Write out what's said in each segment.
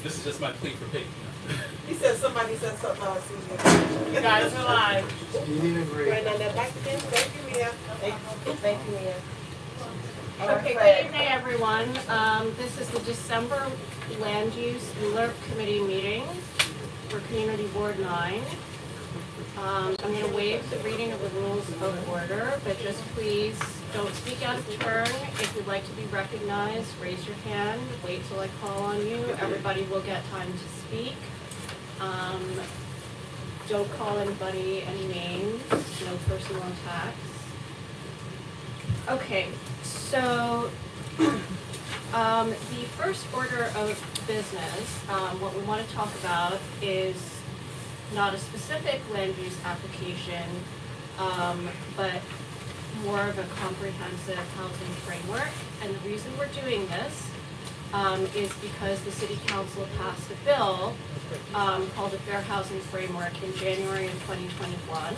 This is just my plea for pay. He said somebody said something about Susan. You guys are live. Right now, that back again. Thank you, Mia. Thank you, Mia. Okay, good evening, everyone. This is the December Land Use ULURP Committee meeting for Community Board 9. I'm going to waive the reading of the rules of order, but just please don't speak out of turn. If you'd like to be recognized, raise your hand. Wait till I call on you. Everybody will get time to speak. Don't call anybody any names. No personal attacks. Okay, so the first order of business, what we want to talk about is not a specific land use application, but more of a comprehensive housing framework. And the reason we're doing this is because the City Council passed a bill called the Fair Housing Framework in January of 2021.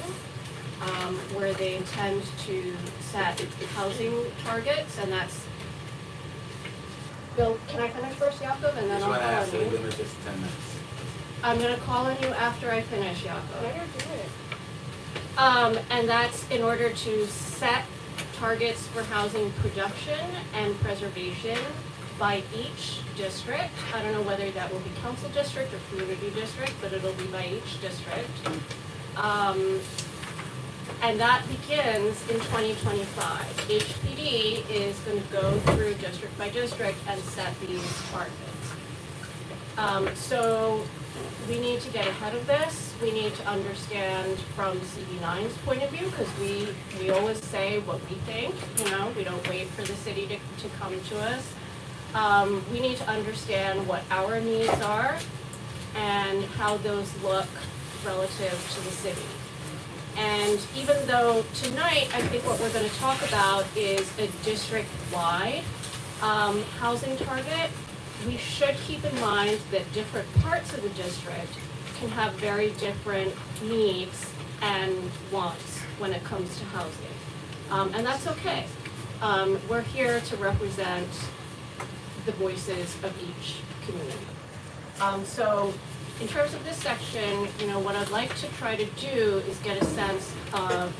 Where they intend to set housing targets, and that's. Bill, can I finish first, Jakob, and then I'll call on you? Limit this to 10 minutes. I'm going to call on you after I finish, Jakob. No, you're good. And that's in order to set targets for housing production and preservation by each district. I don't know whether that will be council district or community district, but it'll be by each district. And that begins in 2025. HPD is going to go through district by district and set these targets. So we need to get ahead of this. We need to understand from CD9's point of view, because we always say what we think, we don't wait for the city to come to us. We need to understand what our needs are and how those look relative to the city. And even though tonight, I think what we're going to talk about is a district-wide housing target, we should keep in mind that different parts of the district can have very different needs and wants when it comes to housing. And that's okay. We're here to represent the voices of each community. So in terms of this section, what I'd like to try to do is get a sense of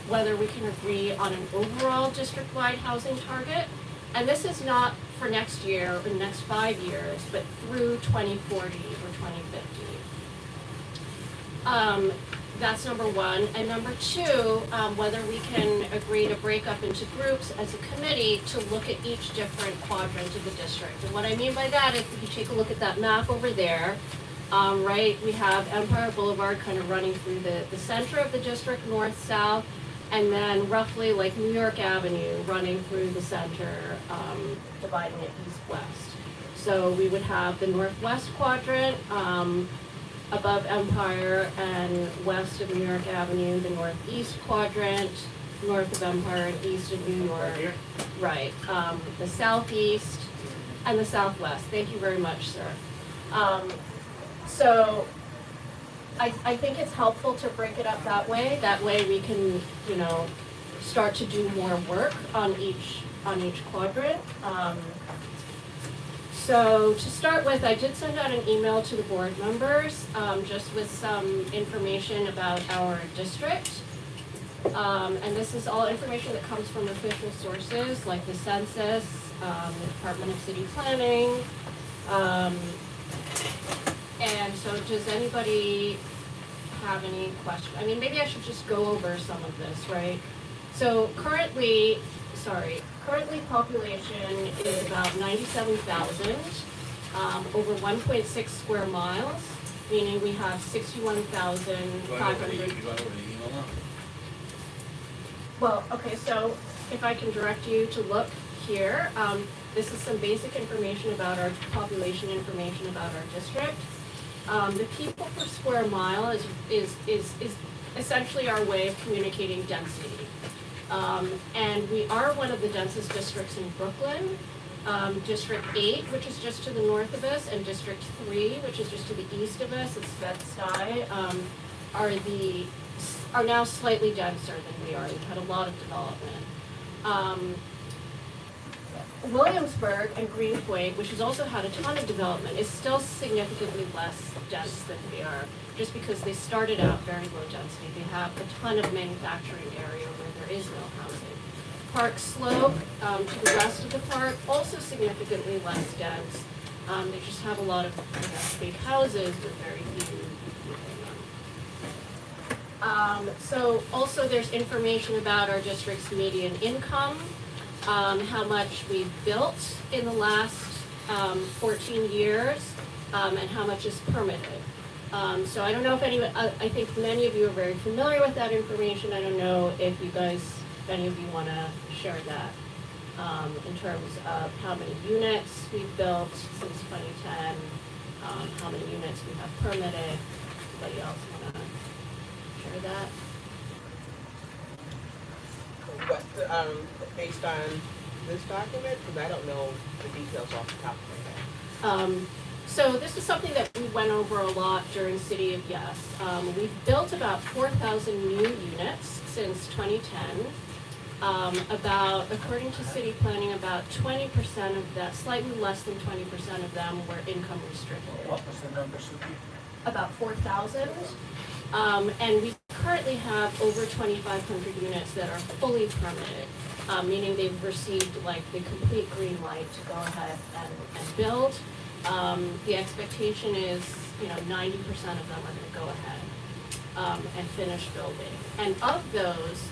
whether we can agree on an overall district-wide housing target. And this is not for next year or the next 5 years, but through 2040 or 2050. That's number one. And number two, whether we can agree to break up into groups as a committee to look at each different quadrant of the district. And what I mean by that is if you take a look at that map over there, right, we have Empire Boulevard kind of running through the center of the district, north-south, and then roughly like New York Avenue running through the center, dividing it east-west. So we would have the northwest quadrant above Empire and west of New York Avenue, the northeast quadrant, north of Empire and east of New York. Right, the southeast and the southwest. Thank you very much, sir. So I think it's helpful to break it up that way. That way we can, start to do more work on each quadrant. So to start with, I did send out an email to the board members just with some information about our district. And this is all information that comes from official sources like the census, the Department of City Planning. And so does anybody have any questions? I mean, maybe I should just go over some of this, right? So currently population is about 97,000, over 1.6 square miles, meaning we have 61,500. Well, okay, so if I can direct you to look here, this is some basic information about our population information about our district. The people per square mile is essentially our way of communicating density. And we are one of the densest districts in Brooklyn. District 8, which is just to the north of us, and District 3, which is just to the east of us, it's Bed-Stuy, are now slightly denser than we are. We've had a lot of development. Williamsburg and Greenpoint, which has also had a ton of development, is still significantly less dense than we are, just because they started out very low density. They have a ton of manufacturing area where there is no housing. Park Slope, to the west of the park, also significantly less dense. They just have a lot of, I guess, big houses with very few people in them. So also there's information about our district's median income, how much we've built in the last 14 years, and how much is permitted. So I don't know if anyone, I think many of you are very familiar with that information. I don't know if you guys, if any of you want to share that in terms of how many units we've built since 2010, how many units we have permitted. Anybody else want to share that? What, based on this document? Because I don't know the details off the top of my head. So this is something that we went over a lot during City of Yes. We've built about 4,000 new units since 2010. According to city planning, about 20% of that, slightly less than 20% of them were income restricted. What was the number, Suki? About 4,000. And we currently have over 2,500 units that are fully permitted, meaning they've received like the complete green light to go ahead and build. The expectation is, 90% of them are going to go ahead and finish building. And of those,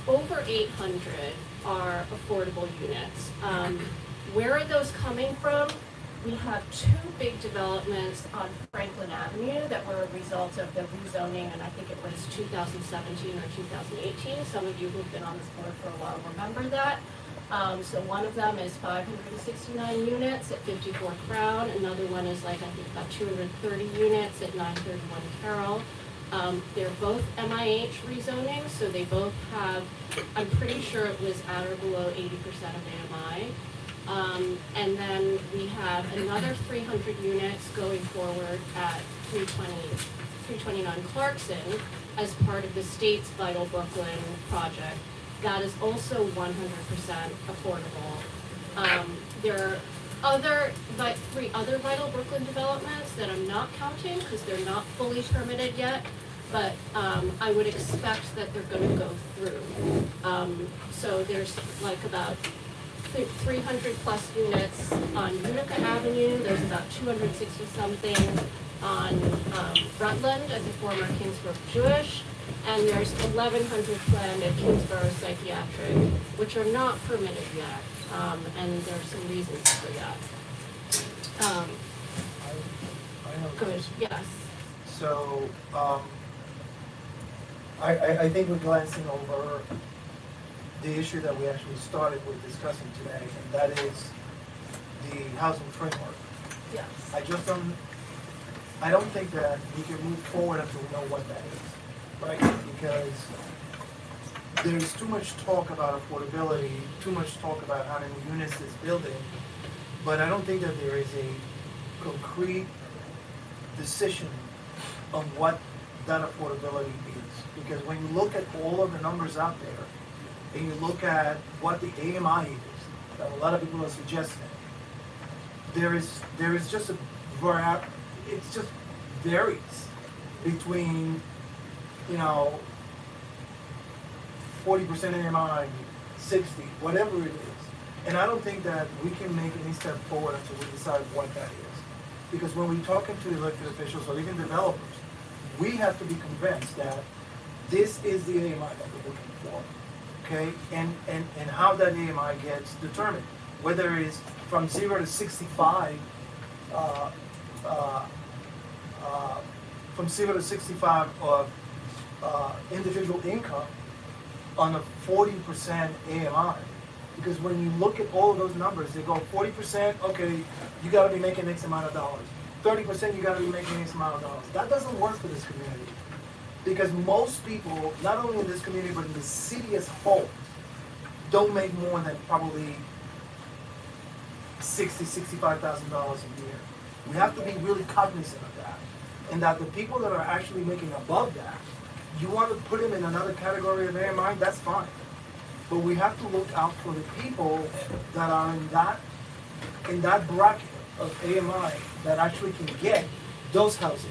over 800 are affordable units. Where are those coming from? We have two big developments on Franklin Avenue that were a result of the rezoning, and I think it was 2017 or 2018. Some of you who've been on this board for a while remember that. So one of them is 569 units at 54 Crown. Another one is I think about 230 units at 931 Carroll. They're both MIH rezoning, so they both have, I'm pretty sure it was at or below 80% of AMI. And then we have another 300 units going forward at 329 Clarkson as part of the state's Vital Brooklyn project. That is also 100% affordable. There are three other Vital Brooklyn developments that I'm not counting because they're not fully permitted yet, but I would expect that they're going to go through. So there's like about 300 plus units on Utica Avenue. There's about 260 something on Rutland at the former Kingsborough Jewish. And there's 1,100 planned at Kingsborough Psychiatric, which are not permitted yet. And there are some reasons for that. I have a Good, question. yes. So, I think we're glancing over the issue that we actually started with discussing today, and that is the housing framework. Yes. I don't think that we can move forward until we know what that is, right? Because there's too much talk about affordability, too much talk about how many units this building, but I don't think that there is a concrete decision on what that affordability is. Because when you look at all of the numbers out there, and you look at what the AMI is, that a lot of people are suggesting, there is just it just varies between 40% AMI, 60, whatever it is. And I don't think that we can make any step forward until we decide what that is. Because when we're talking to elected officials or even developers, we have to be convinced that this is the AMI that we're looking for. Okay, and how that AMI gets determined, whether it's from 0 to 65, from 0 to 65 of individual income on a 40% AMI. Because when you look at all of those numbers, they go 40%, okay, you got to be making X amount of dollars. 30%, you got to be making X amount of dollars. That doesn't work for this community. Because most people, not only in this community, but in the city as a whole, don't make more than probably $65,000 a year. We have to be really cognizant of that. And that the people that are actually making above that, you want to put them in another category of AMI, that's fine. but we have to look out for the people that are in that bracket of AMI that actually can get those housing.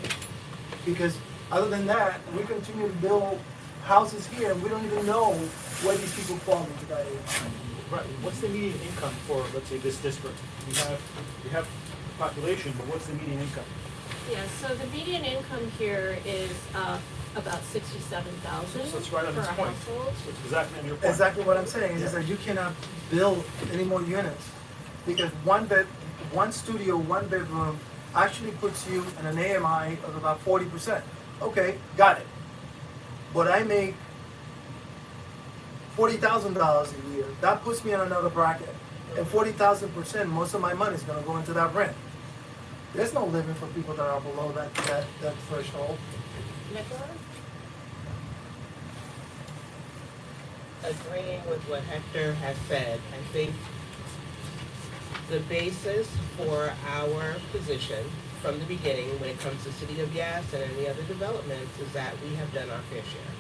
Because other than that, we continue to build houses here, and we don't even know where these people fall into that AMI. Right, what's the median income for, let's say, this district? You have population, but what's the median income? Yeah, so the median income here is about 67,000 So it's right on for a this point. household. So it's exactly on your point. Exactly what I'm saying, is that you cannot build any more units. Because one studio, one bedroom actually puts you in an AMI of about 40%. Okay, got it. But I make $40,000 a year. That puts me in another bracket. And 40,000%, most of my money is gonna go into that rent. There's no living for people that are below that threshold. Nicola? Agreeing with what Hector has said, I think the basis for our position from the beginning when it comes to City of Yas and any other developments is that we have done our fair share.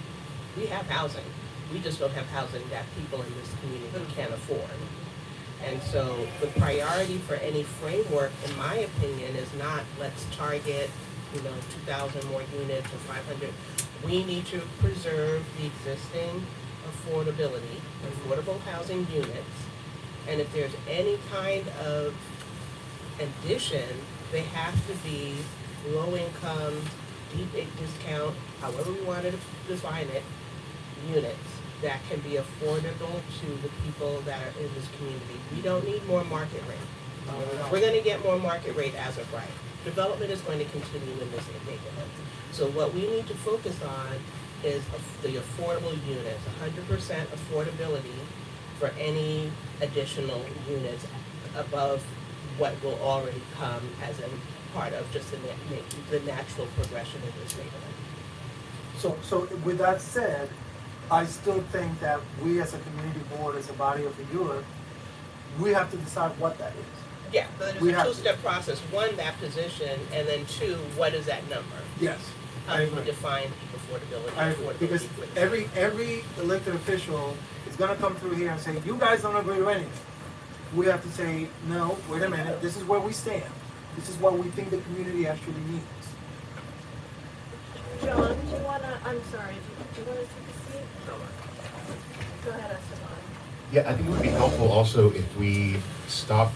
We have housing. We just don't have housing that people in this community can afford. And so the priority for any framework, in my opinion, is not let's target, 2,000 more units or 500. We need to preserve the existing affordable housing units. And if there's any kind of addition, they have to be low income, deep discount, however we want to define it, units that can be affordable to the people that are in this community. We don't need more market rate. We're going to get more market rate as of right. Development is going to continue in this neighborhood. So what we need to focus on is the affordable units, 100% affordability for any additional units above what will already come as a part of just the natural progression in this neighborhood. So with that said, I still think that we as a community board, as a body of the ULURP, we have to decide what that is. Yeah, but We there's a have to. two-step process. One, that position, and then two, what is that number? Yes, How I do agree. you define affordability? I agree, because for this? every elected official is gonna come through here and say, you guys don't agree with anything. We have to say, no, wait a minute, this is where we stand. This is what we think the community actually needs. John, do you wanna, I'm sorry, do you wanna take a seat? Go ahead, Esteban. Yeah, I think it would be helpful also if we stop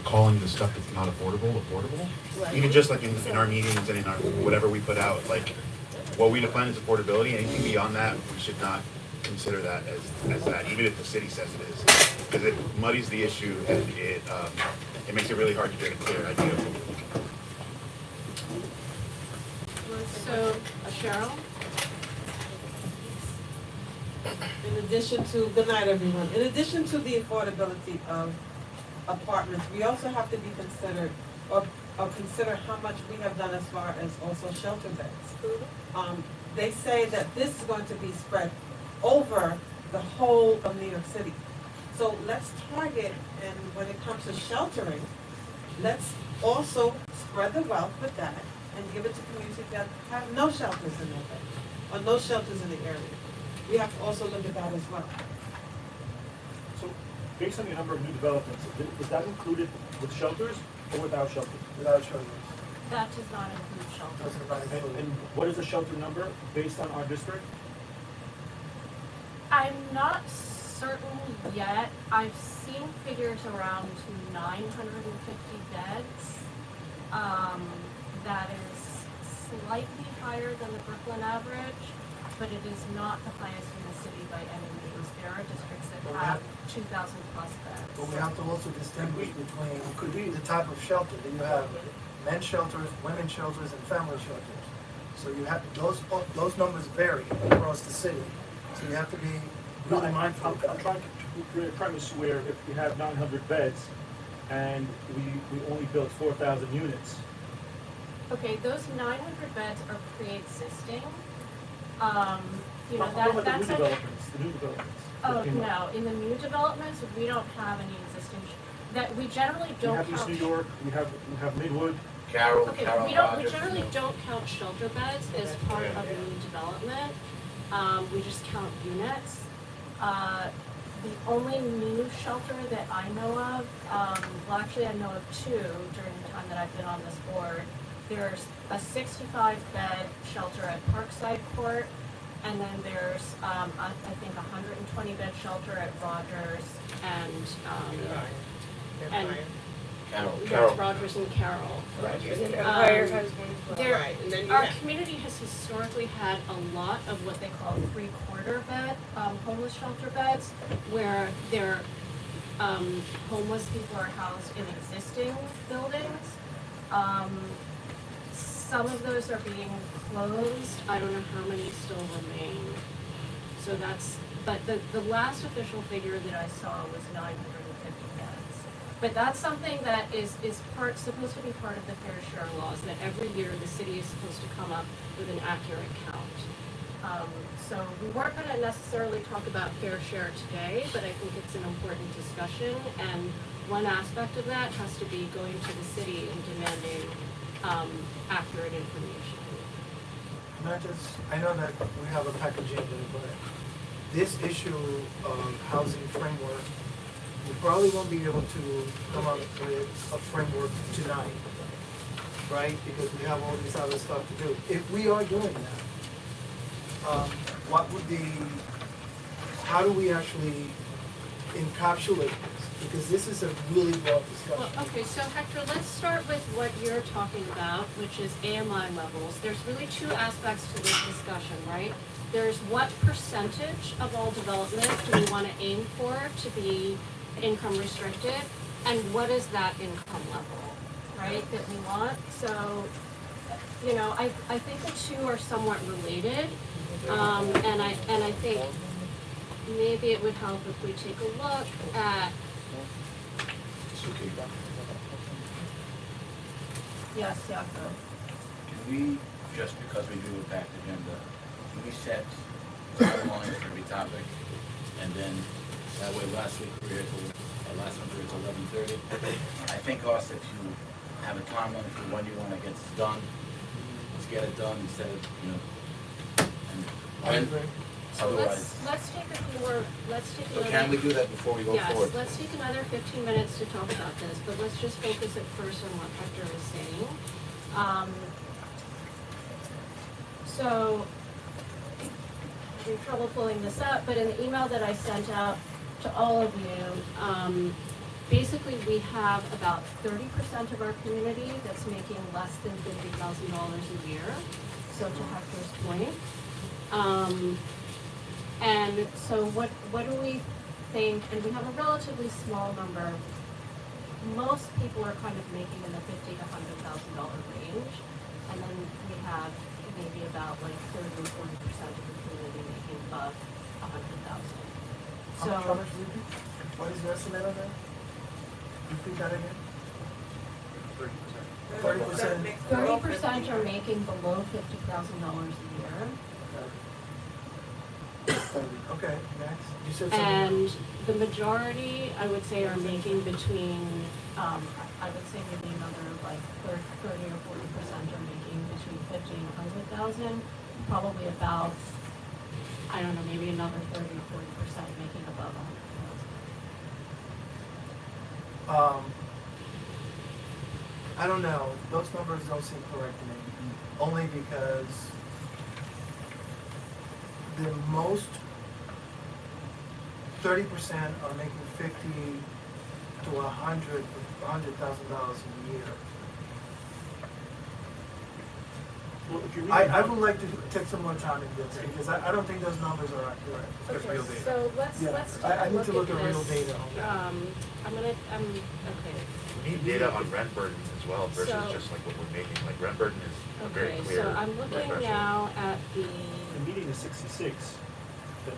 calling the stuff that's not affordable, affordable. Right. Even just like in our meetings and in our, whatever we put out, like, what we define as affordability, anything beyond that, we should not consider that as that, even if the city says it is. Because it muddies the issue and it makes it really hard to get a clear idea of what we're looking for. So, Cheryl? In addition to, good night everyone, in addition to the affordability of apartments, we also have to be considered, or consider how much we have done as far as also shelter beds. They say that this is going to be spread over the whole of New York City. So let's target, and when it comes to sheltering, let's also spread the wealth with that and give it to communities that have no shelters in their bed, or no shelters in the area. We have to also look at that as well. So, based on your number of new developments, is that included with shelters or without shelters? Without showing you. That does not include shelters. Doesn't matter. And what is the shelter number based on our district? I'm not certain yet. I've seen figures around 950 beds. That is slightly higher than the Brooklyn average, but it is not the highest in the city by any means. There are districts that But we have have- 2,000 plus beds. But we have to also distinguish between the type of shelter that you have: men's shelters, women's shelters, and family shelters. So you have, those numbers vary across the city. So you have to be really mindful of I'm that. trying to create a premise where if we have 900 beds and we only built 4,000 units, Okay, those 900 beds are pre-existing. You know, how about the that's new a, developments, the new developments? that oh, came up? no, in the new developments, we don't have any existing, that we generally We don't have count. East New York, we have Midwood. Okay, we generally don't count shelter beds as part of new development. We just count units. The only new shelter that I know of, well, actually I know of two during the time that I've been on this board. There's a 65-bed shelter at Parkside Court, and then there's, I think, a 120-bed shelter at Rogers and, They're and- fine. yes, Rogers and Carroll. Empire has one. There- Right, and then you Our have, community has historically had a lot of what they call three-quarter bed, homeless shelter beds, where they're, homeless people are housed in existing buildings. Some of those are being closed, I don't know how many still remain. So that's, but the last official figure that I saw was 950 beds. But that's something that is supposed to be part of the fair share laws, that every year the city is supposed to come up with an accurate count. So we weren't gonna necessarily talk about fair share today, but I think it's an important discussion, and one aspect of that has to be going to the city and demanding, accurate information. I know that we have a package in there, but this issue of housing framework, we probably won't be able to come up with a framework tonight, right? Because we have all this other stuff to do. If we are doing that, what would be, how do we actually encapsulate this? Because this is a really broad Well, discussion. okay, so Hector, let's start with what you're talking about, which is AMI levels. There's really two aspects to this discussion, right? There's what percentage of all development do we want to aim for to be income restricted, and what is that income level, right, that we want? So, you know, I think the two are somewhat related, and I think maybe it would help if we take a look at. Yes, Yaakov. Can we, just because we do a packed agenda, can we set timelines for every topic? And then, that way last week we were here till, last month we were till 11:30. I think also if you have a timeline for when you want to get this done, let's get it done instead of, you know, and I when, agree. So otherwise. let's take a few more, let's take So another. can we do that before we go forward? Yes, let's take another 15 minutes to talk about this, but let's just focus at first on what Hector is saying. So, I'm having trouble pulling this up, but in the email that I sent out to all of you, basically we have about 30% of our community that's making less than $50,000 a year, so to Hector's point. And so what do we think, and we have a relatively small number, most people are kind of making in the $50,000 to $100,000 range, and then we have maybe about like 30 or 40% of the community making above 100,000. How much would you? What is your estimate on that? Repeat that again. 30%. 30% are making below $50,000 a year. Okay, next. You said something. And the majority, I would say, are making between, I would say maybe another like 30 or 40% are making between 50 and 100,000. Probably about, I don't know, maybe another 30 or 40% making above 100,000. I don't know. Those numbers don't seem correct to me. Only because the most 30% are making $50,000 to $100,000 a year. Well, if you read I the- would like to take some more time in this because I don't think those numbers are accurate. That's real data. So let's Yeah, take I a need to look at real this. data on that. Okay. We need data on rent burden as well versus So- just like what we're making, like rent burden is a very Okay, clear. so I'm looking threshold. now at the The median is 66, but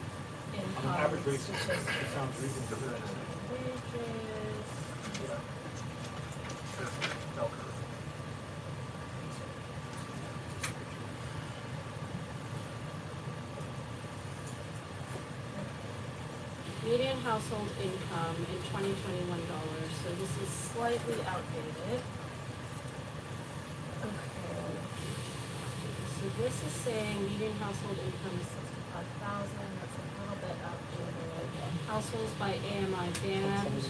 income on an average basis, it statistics. sounds reasonable. Wages. Yeah. Bell curve. Median household income in 2021 dollars, so this is slightly outdated. Okay. So this is saying median household income is 65,000, that's a little bit outdated. households by AMI band.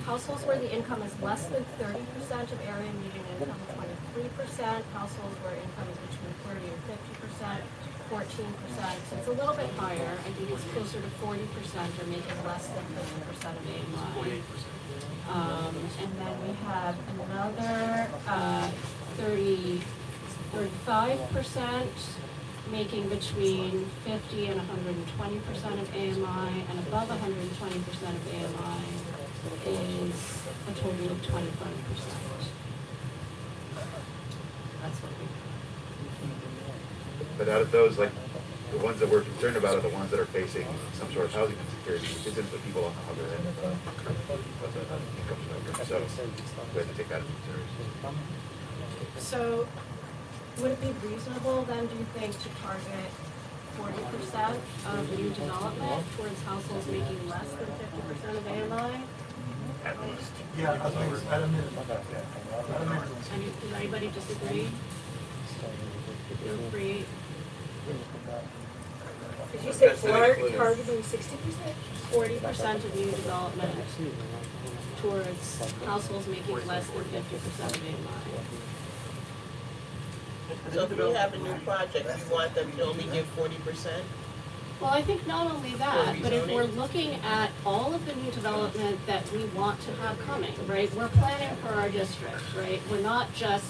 Households where the income is less than 30% of area median income, 23%. Households where income is between 30 and 50%, 14%. So it's a little bit higher. I think it's closer to 40% or making less than 50% of AMI. And then we have another 35% making between 50 and 120% of AMI, and above 120% of AMI is a total of 25%. That's what we. But out of those, like, the ones that we're concerned about are the ones that are facing some sort of housing insecurity, which isn't the people on the other end of the income spectrum. So we have to take that into consideration. So, would it be reasonable then, do you think, to target 40% of new development towards households making less than 50% of AMI? At least. Yeah, at least, at a minimum. Does anybody disagree? You agree? Did you say targeting 60%? 40% of new development towards households making less than 50% of AMI. So if we have a new project, you want them to only give 40%? Well, I think not only that, but if we're looking at all of the new development that we want to have coming, right? We're planning for our district, right? We're not just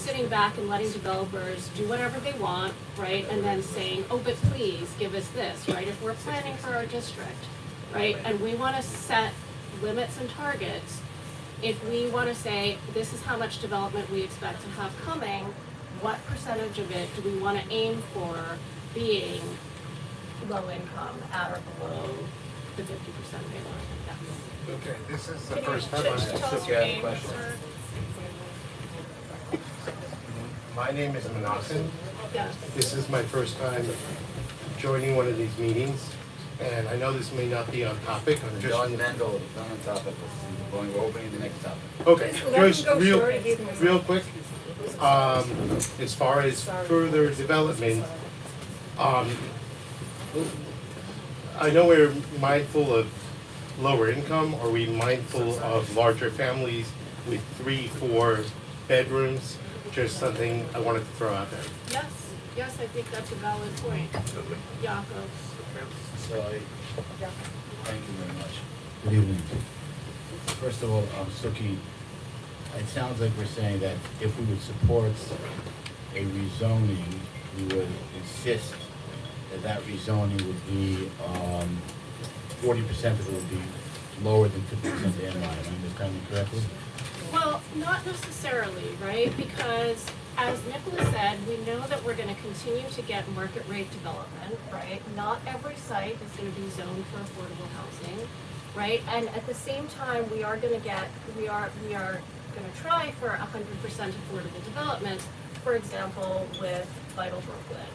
sitting back and letting developers do whatever they want, right? And then saying, oh, but please give us this, right? If we're planning for our district, right? And we want to set limits and targets, if we want to say, this is how much development we expect to have coming, what percentage of it do we want to aim for being low income at or below the 50% AMI? Okay, this is the Can first you time just tell us your name, sir? My name is Manasan. Yeah. This is my first time joining one of these meetings, and I know this may not be on topic. I'm just John Mendel, not on topic, we're opening the next topic. okay. Just real quick. As far as further development, I know we're mindful of lower income. Are we mindful of larger families with 3-4 bedrooms? Just something I wanted to throw out there. Yes, I think that's a valid point. Yaakov. So, thank you very much. Good evening. First of all, Suki, it sounds like we're saying that if we would support a rezoning, we would insist that that rezoning would be 40% of it would be lower than 50% AMI. Am I understanding correctly? Well, not necessarily, right? Because as Nicholas said, we know that we're going to continue to get market rate development, right? Not every site is going to be zoned for affordable housing, right? And at the same time, we are going to try for 100% affordable development, for example, with Vital Brooklyn,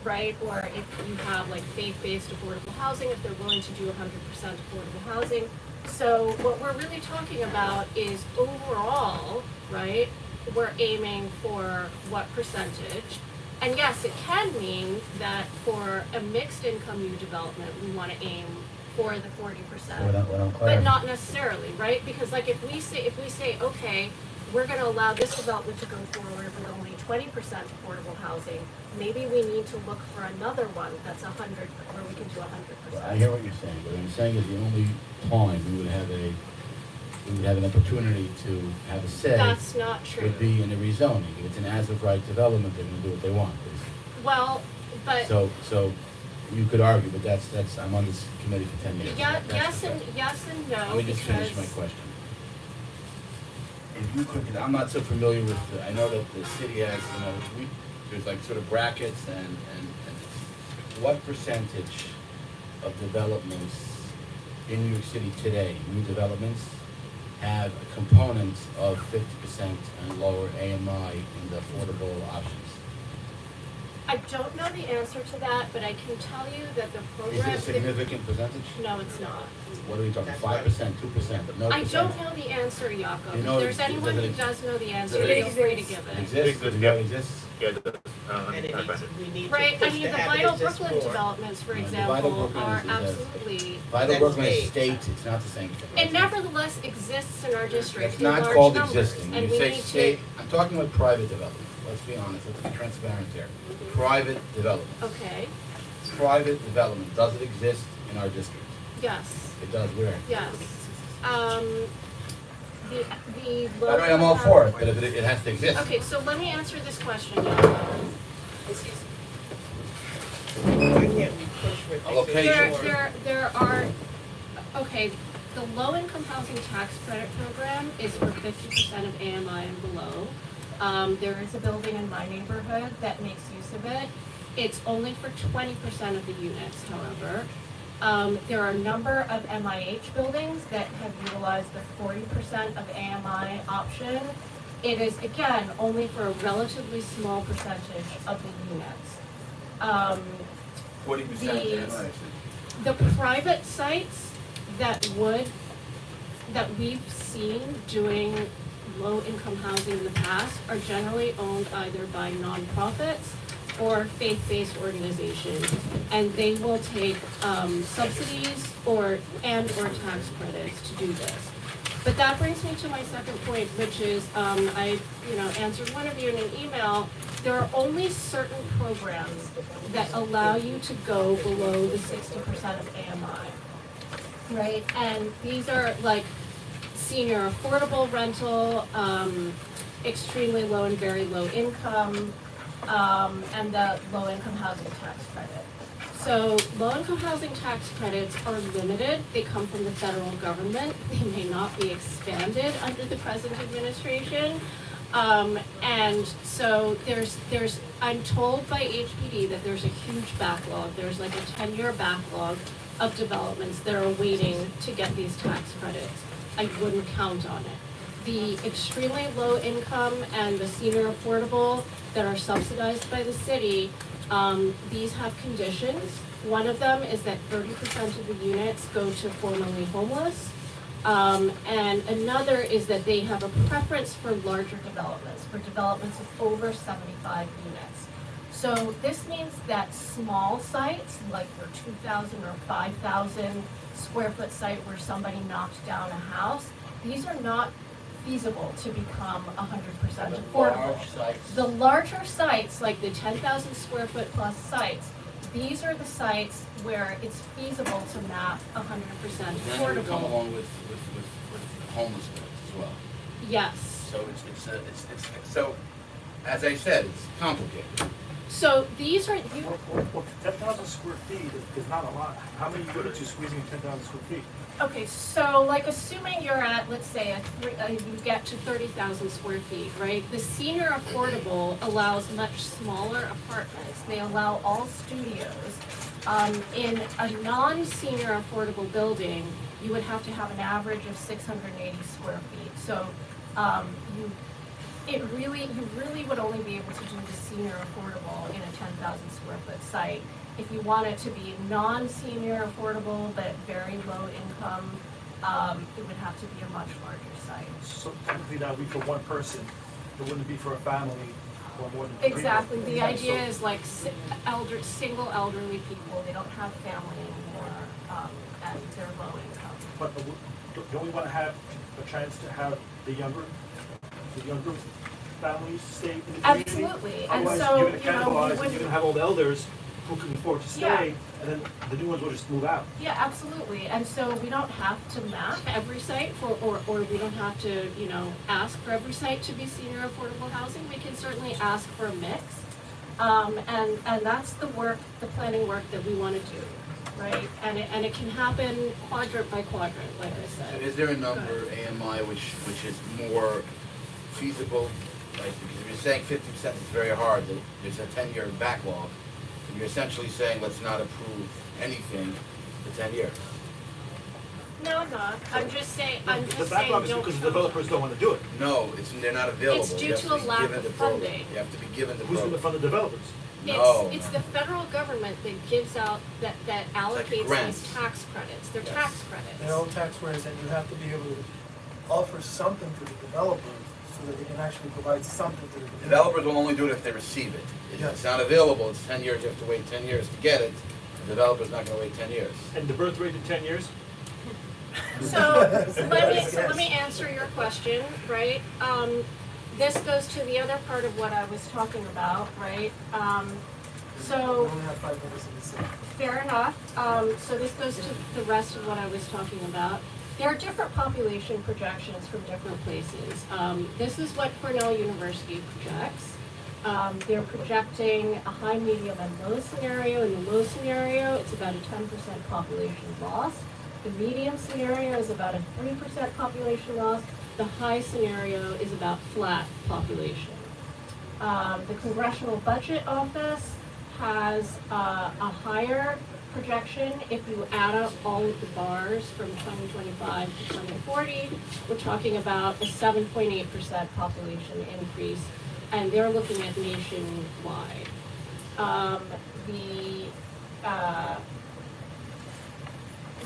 right? Or if you have like faith-based affordable housing, if they're willing to do 100% affordable housing. So what we're really talking about is overall, right? We're aiming for what percentage? And yes, it can mean that for a mixed income new development, we want to aim for the 40%. But not necessarily, right? Because like if we say, okay, we're going to allow this development to go forward with only 20% affordable housing, maybe we need to look for another one that's 100, where we can do 100%. I hear what you're saying. What I'm saying is the only time we would have an opportunity to have a say. That's not true. Would be in the rezoning. If it's an as-of-right development, they're going to do what they want. Well, but So you could argue, but that's I'm on this committee for 10 years. yes That's and no, Let me just finish my question. If you could, I'm not so familiar with, I know that the city has, there's like sort of brackets and what percentage of developments in New York City today, new developments, have a component of 50% and lower AMI in the affordable options? I don't know the answer to that, but I can tell you that the Is program. it a significant percentage? No, it's not. What are we talking, 5%, 2%, no percent? I don't know the answer, Yaakov. You know, If there's anyone does who it- does know the answer, does it feel free to give It it. exists? Exists, You know it exists? Yeah, Let And me it try to needs, find it. we need to Right, I push mean, to the have it Vital exist Brooklyn more. developments, for The example, Vital Brooklyn are is absolutely, Vital That's Brooklyn is state. state, it's not the same thing. it nevertheless exists in our district It's in not large called numbers, existing. and You we say need state, to, I'm talking about private development. Let's be honest, let's be transparent here. Private development. okay, Private development, does it exist in our district? yes, It does, where? yes. The low. By the way, I'm all for it, but if it has to exist. Okay, so let me answer this question. Excuse me. Why can't we push for A location. There are, okay, the low-income housing tax credit program is for 50% of AMI and below. There is a building in my neighborhood that makes use of it. It's only for 20% of the units, however. There are a number of MIH buildings that have utilized the 40% of AMI option. It is, again, only for a relatively small percentage of the units. 40% The private sites that we've seen doing low-income housing in the past are generally owned either by nonprofits or faith-based organizations, and they will take subsidies or tax credits to do this. But that brings me to my second point, which is I answered one of you in an email. There are only certain programs that allow you to go below the 60% of AMI, right? And these are like senior affordable rental, extremely low and very low income, and the low-income housing tax credit. So low-income housing tax credits are limited. They come from the federal government. They may not be expanded under the present administration. And so I'm told by HPD that there's a huge backlog. There's like a 10-year backlog of developments that are waiting to get these tax credits. I wouldn't count on it. The extremely low income and the senior affordable that are subsidized by the city, these have conditions. One of them is that 30% of the units go to formerly homeless. And another is that they have a preference for larger developments, for developments of over 75 units. So this means that small sites, like your 2,000 or 5,000 square foot site where somebody knocked down a house, these are not feasible to become 100% affordable. Large sites. The larger sites, like the 10,000 square foot plus sites, these are the sites where it's feasible to map 100% Then you come affordable. along with homelessness as well. Yes. So it's so, as I said, it's complicated. So these are, Well, 10,000 square feet is not a lot. How many units you squeezing in 10,000 square feet? okay, so like assuming you're at, let's say, you get to 30,000 square feet, right? The senior affordable allows much smaller apartments. They allow all studios. In a non-senior affordable building, you would have to have an average of 680 square feet. So you really would only be able to do the senior affordable in a 10,000 square foot site. If you want it to be non-senior affordable but very low income, it would have to be a much larger site. So typically that would be for one person. It wouldn't be for a family or more than three. Exactly, the Yeah, idea so- is like single elderly people, they don't have family anymore, and they're low income. But don't we want to have a chance to have the younger families stay in the community? Absolutely, and Otherwise, so, you're going to you know, we cannibalize, and would- you're going to have all the elders who can afford to Yeah. stay, and then the new ones will just move out. Yeah, absolutely, and so we don't have to map every site or we don't have to, ask for every site to be senior affordable housing. We can certainly ask for a mix. And that's the planning work that we want to do, right? And it can happen quadrant by quadrant, like I So said. is there a number, AMI, which is more feasible? Like, because if you're saying 50% is very hard, that there's a 10-year backlog, and you're essentially saying, let's not approve anything for 10 years. No, I'm not. I'm just saying, The backlog is don't because the count. developers don't want to do it. No, they're not available. It's due You have to a be lack given of the program. funding. You have to be given the Who's going to program. fund the developers? No, It's no. the federal government that gives out, that allocates grants. these tax credits. They're Yes. tax credits. Their own tax credits, and you have to be able to offer something to the developers so that they can actually provide something to the community. Developers will only do it if they receive it. If Yes. it's not available, it's 10 years, you have to wait 10 years to get it. The developer's not gonna wait 10 years. And the birth rate in 10 years? So let me answer your question, right? This goes to the other part of what I was talking about, right? We So only have 5 minutes in the city. fair enough. So this goes to the rest of what I was talking about. There are different population projections from different places. This is what Cornell University projects. They're projecting a high, medium, and low scenario. In the low scenario, it's about a 10% population loss. The medium scenario is about a 3% population loss. The high scenario is about flat population. The Congressional Budget Office has a higher projection. If you add up all of the bars from 2025 to 2040, we're talking about a 7.8% population increase, and they're looking at nationwide.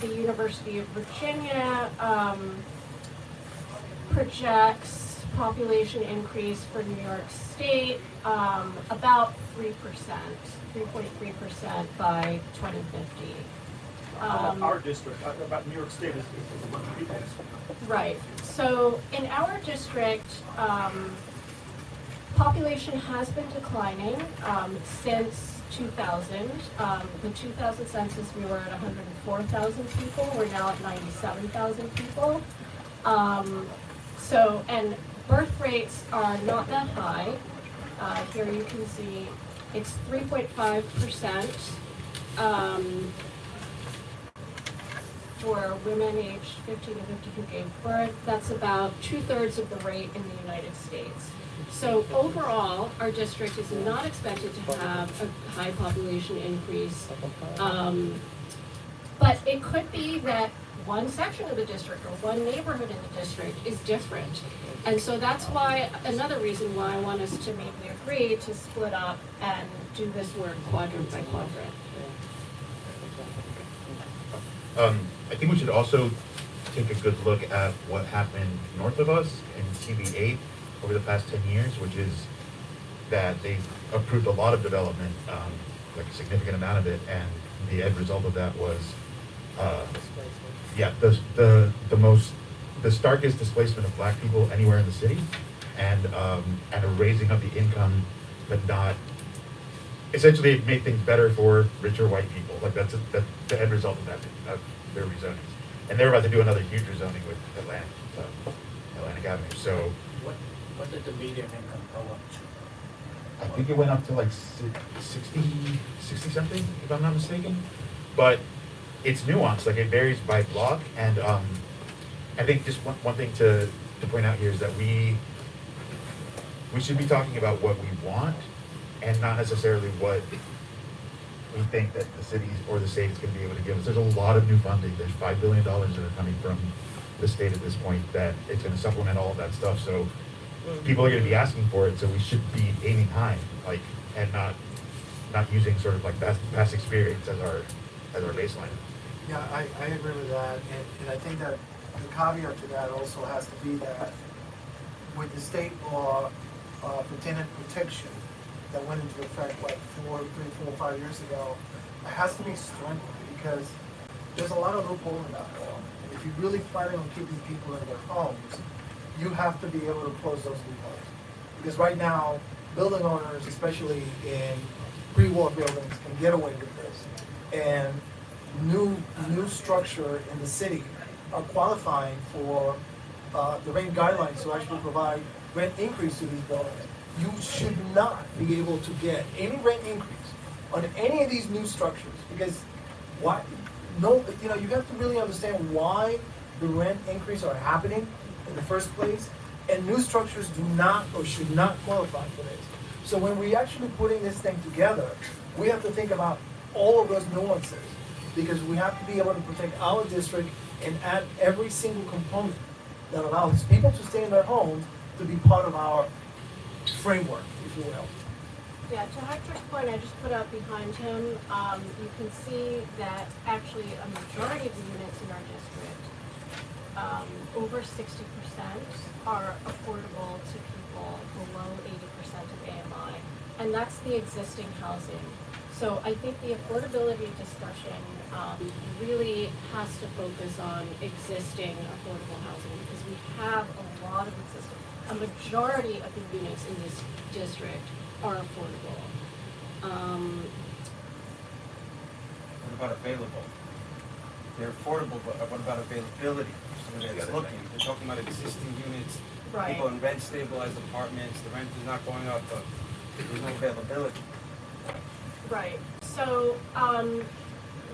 The University of Virginia projects population increase for New York State about 3%, 3.3% by 2050. Our district, about New York State is a bunch of people. Right. So in our district, population has been declining since 2000. The 2000 census, we were at 104,000 people. We're now at 97,000 people. And birth rates are not that high. Here you can see it's 3.5% for women aged 15 to 50 who gave birth. That's about 2/3 of the rate in the United States. So overall, our district is not expected to have a high population increase. But it could be that one section of the district or one neighborhood in the district is different. And so that's why, another reason why I want us to maybe agree to split up and do this work quadrant by quadrant. I think we should also take a good look at what happened north of us in CB8 over the past 10 years, which is that they approved a lot of development, like a significant amount of it, and the end result of that was, the starkest displacement of black people anywhere in the city, and a raising of the income, but not, essentially it made things better for richer white people. Like that's the end result of that, of their rezonings. And they're about to do another huge rezoning with Atlantic Avenue, so. What did the median income go up to? I think it went up to like 60 something, if I'm not mistaken. But it's nuanced, like it varies by block. And I think just one thing to point out here is that we should be talking about what we want and not necessarily what we think that the cities or the states can be able to give us. There's a lot of new funding. There's $5 billion that are coming from the state at this point that it's going to supplement all of that stuff. So people are going to be asking for it, so we should be aiming high, like, and not using sort of like past experience as our baseline. Yeah, I agree with that, and I think that the caveat to that also has to be that with the state law for tenant protection that went into effect like 3, 4, 5 years ago, it has to be strengthened because there's a lot of loopholes in that law. If you're really planning on keeping people in their homes, you have to be able to close those loopholes. Because right now, building owners, especially in pre-war buildings, can get away with this. And new structure in the city are qualifying for the rent guidelines to actually provide rent increase to these buildings. You should not be able to get any rent increase on any of these new structures because why? No, you have to really understand why the rent increase are happening in the first place, and new structures do not or should not qualify for this. So when we actually putting this thing together, we have to think about all of those nuances because we have to be able to protect our district and add every single component that allows people to stay in their homes to be part of our framework, if you will. Yeah, to Hector's point, I just put out behind him, you can see that actually a majority of the units in our district, over 60%, are affordable to and that's the existing housing. So I think the affordability discussion really has to focus on existing affordable housing because we have a lot of existing, a majority of the units in this district are affordable. What about available? They're affordable, but what about availability? Somebody that's looking, they're talking about existing units, Right. people in rent stabilized apartments, the rent is not going up, but there's no availability. Right, so,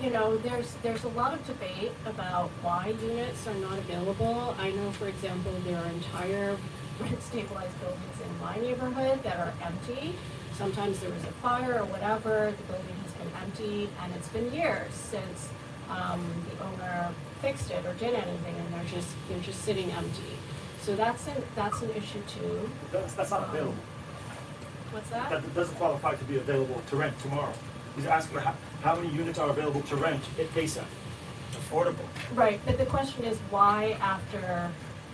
you know, there's a lot of debate about why units are not available. I know, for example, there are entire rent-stabilized buildings in my neighborhood that are empty. Sometimes there was a fire or whatever, the building has been empty, and it's been years since, the owner fixed it or did anything, and they're just sitting empty. So that's an issue too. That's not available. What's that? That doesn't qualify to be available to rent tomorrow. He's asking how many units are available to rent at ASAP. Affordable. Right, but the question is why after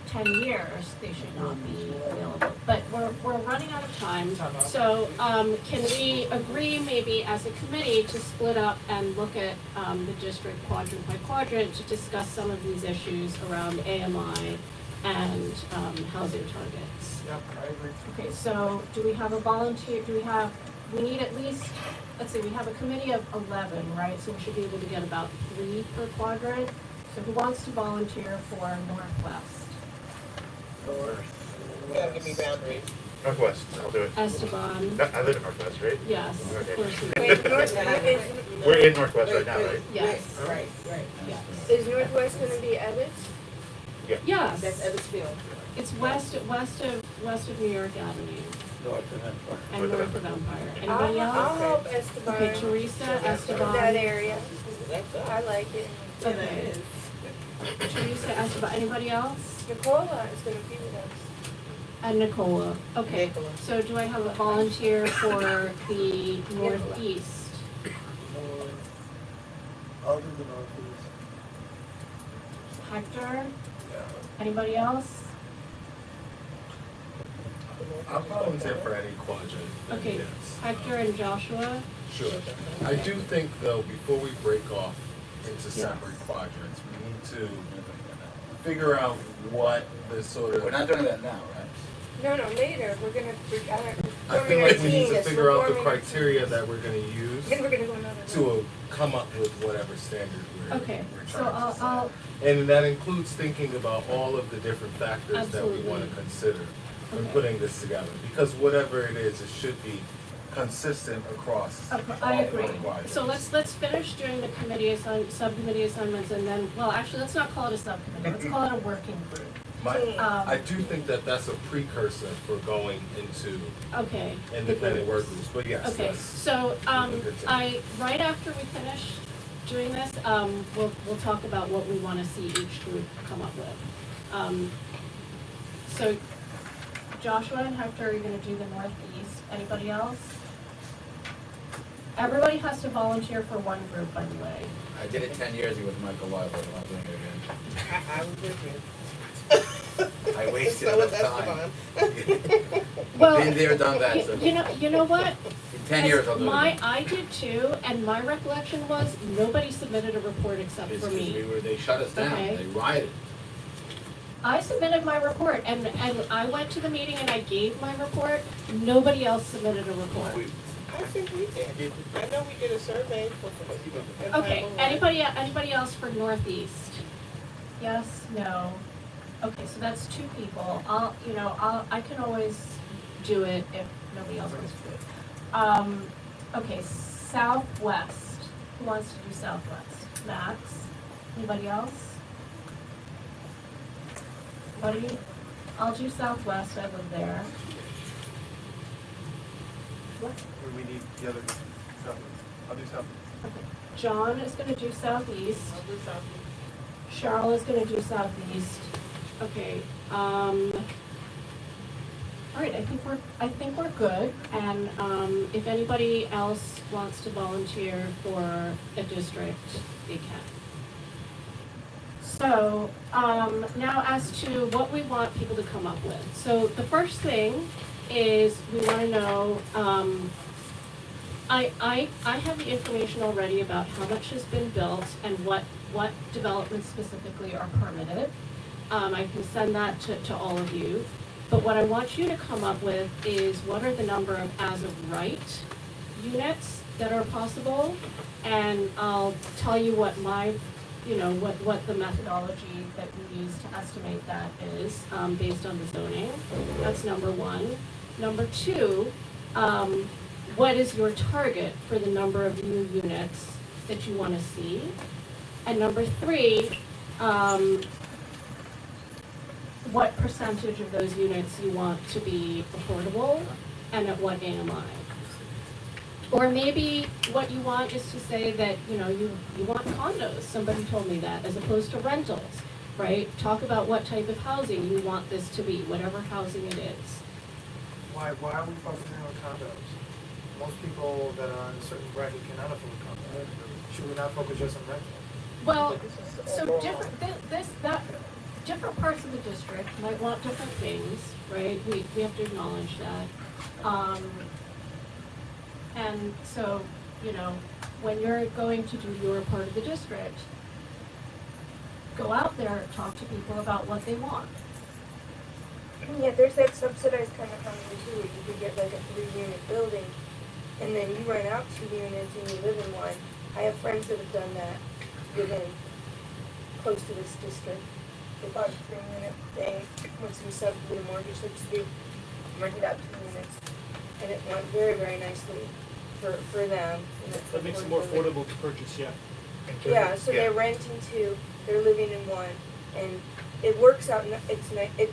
10 years they should not be available? But we're running out of time, so can we agree maybe as a committee to split up and look at the district quadrant by quadrant to discuss some of these issues around AMI and housing targets? Yep, I agree. Okay, so do we have a volunteer, we need at least, let's see, we have a committee of 11, right? So we should be able to get about 3 per quadrant. So who wants to volunteer for Northwest? You gotta give me boundaries. Northwest, I'll do it. Esteban, I live in Northwest, right? yes, of Okay. course. Wait, North, We're in Northwest right now, right? Yes, Right. yes. is Northwest gonna be Ebbets? Yes, That's Evansville. it's west of New York Avenue North and then. and north of Empire. Anybody I'll else? help Esteban. Okay, Teresa, That Esteban. area, I like it. Okay. Teresa, Esteban, anybody else? Nicola is gonna be with us. And Nicola. Okay, Nicola. so do I have a volunteer for the northeast? I'll do the northeast. Hector? Anybody else? I'll volunteer for any quadrant. Okay, Yes. Hector and Joshua? Sure. I do think though, before we break off into separate quadrants, we need to figure out what the sort of. We're not doing that now, right? No, later, we're gonna, I feel like we need to yes, figure out the forming our criteria that we're gonna use Then we're gonna go another route. to come up with whatever standard Okay, we're so trying to I'll, set. And that includes thinking about all of the different factors that we Absolutely. wanna consider when Okay. putting this together. Because whatever it is, it should be consistent across all I four agree. quadrants. So let's finish doing the subcommittee assignments and then, well, actually, let's not call it a subcommittee, let's call it a working group. I do think that that's a precursor for going into Okay. independent work groups, but yes, Okay, that's. so, right after we finish doing this, we'll talk about what we wanna see each group come up with. So Joshua and Hector are gonna do the northeast, anybody else? Everybody has to volunteer for one group, by the way. I did it 10 years ago with Michael Weiler, I'm not doing it again. I was with you. I wasted So was enough time. Esteban. Well, Been there, done that, so you know what? in 10 years I'll do it again. I did too, and my recollection was, nobody submitted a report except It's for 'cause me. they shut us down, Okay. they rioted. I submitted my report, and I went to the meeting and I gave my report, nobody else submitted a report. I think we did. I know we did a survey for. Okay, anybody else for Northeast? Yes, no? Okay, so that's 2 people. I can always do it if nobody else wants to do it. Okay, Southwest. Who wants to do Southwest? Max? Anybody else? Anybody? I'll do Southwest, I live there. We need the other stuff. I'll do something. Okay. John is gonna do Southeast. I'll do something. Cheryl is gonna do Southeast. Okay, all right, I think we're good, and, if anybody else wants to volunteer for a district, they can. So, now as to what we want people to come up with. So the first thing is we wanna know, I have the information already about how much has been built and what developments specifically are permitted. I can send that to all of you. But what I want you to come up with is what are the number of as of right units that are possible? And I'll tell you what my, what the methodology that we use to estimate that is, based on the zoning. That's number one. Number two, what is your target for the number of new units that you want to see? And number three, what percentage of those units you want to be affordable and at what AMI? Or maybe what you want is to say that, you want condos, somebody told me that, as opposed to rentals, right? Talk about what type of housing you want this to be, whatever housing it is. Why are we focusing on condos? Most people that are in a certain bracket cannot afford condos. Should we not focus just on rental? Well, so different parts of the district might want different things, right? We have to acknowledge that. And so, when you're going to do your part of the district, go out there, talk to people about what they want. Yeah, there's that subsidized kind of housing too, where you could get like a 3-unit building, and then you rent out 2 units and you live in one. I have friends that have done that within, close to this district. They bought a 3-unit, they went to sub with a mortgage, so to speak, rented out 2 units, and it went very, very nicely for them. That makes it more affordable to purchase, yeah. Yeah, so they're renting 2, they're living in 1, and it works out, it's nice, it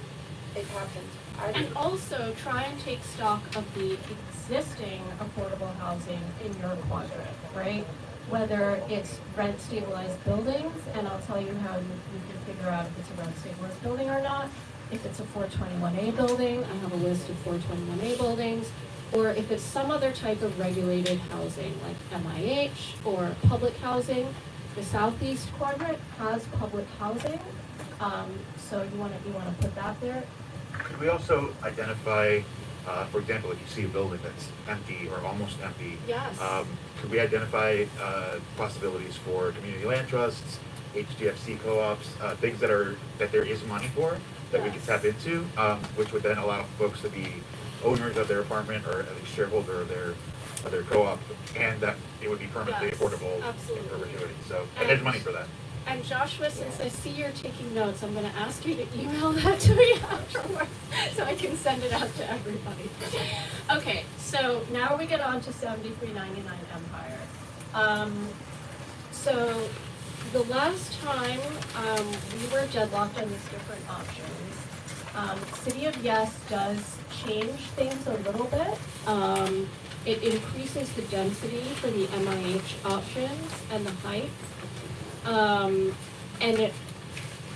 happens. And also try and take stock of the existing affordable housing in your quadrant, right? Whether it's rent stabilized buildings, and I'll tell you how you can figure out if it's a rent stabilized building or not. If it's a 421A building, I have a list of 421A buildings. Or if it's some other type of regulated housing, like MIH or public housing. The southeast quadrant has public housing, so you want to put that there. Could we also identify, for example, if you see a building that's empty or almost empty? Yes. Could we identify possibilities for community land trusts, HDFC co-ops, things that there is money for, that we could tap into, which would then allow folks to be owners of their apartment or at least shareholder of their co-op, and that it would be permanently affordable in perpetuity. So, and there's money for that. And Joshua, since I see you're taking notes, I'm going to ask you to email that to me afterwards so I can send it out to everybody. Okay, so now we get on to 7399 Empire. So the last time we were deadlocked on these different options. City of Yes does change things a little bit. It increases the density for the MIH options and the height. And it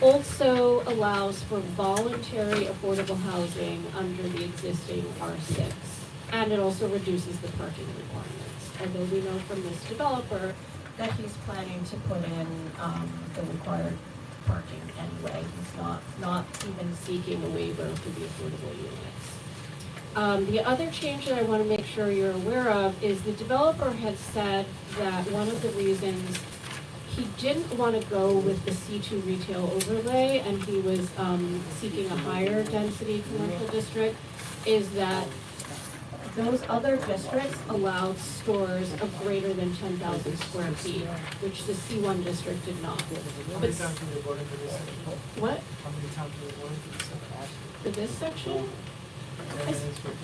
also allows for voluntary affordable housing under the existing R6. And it also reduces the parking requirements. Although we know from this developer that he's planning to put in the required parking anyway. He's not even seeking a waiver for the affordable units. The other change that I want to make sure you're aware of is the developer had said that one of the reasons he didn't want to go with the C2 retail overlay and he was seeking a higher density commercial district is that those other districts allowed stores of greater than 10,000 square feet, which the C1 district did not. How many times have we voted for this section? What? How many times have we voted for this section? For this section?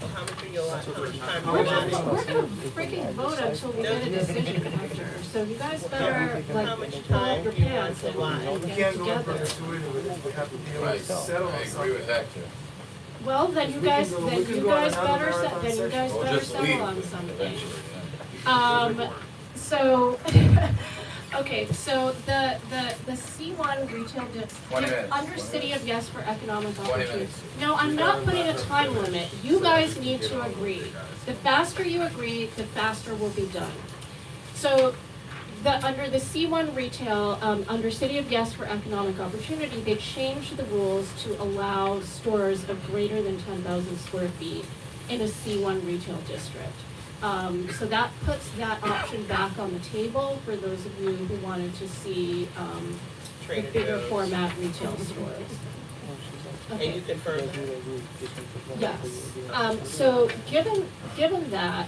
How much are you allowed, how much time We're are not, you allowed? we're gonna freaking vote until we get a decision after, so you guys better, How like, much pull time up your do you want pants to lie? and We get can't go in together. perpetuity with this, we have to be able Right, to settle I on agree something. with that too. Well, then you We can guys, go- we then can you go on guys another better, marathon then you session. guys We'll better just settle leave on something. eventually, yeah. So, okay, so the C1 retail 20 minutes. under City of Yes for economic 20 opportunity. minutes. No, I'm not putting a time limit. You guys need to agree. The faster you agree, the faster will be done. So, under the C1 retail, under City of Yes for economic opportunity, they changed the rules to allow stores of greater than 10,000 square feet in a C1 retail district. So that puts that option back on the table for those of you who wanted to see, the Trader bigger Joe's. format retail stores. And you Okay, confirm that? yes. So given that,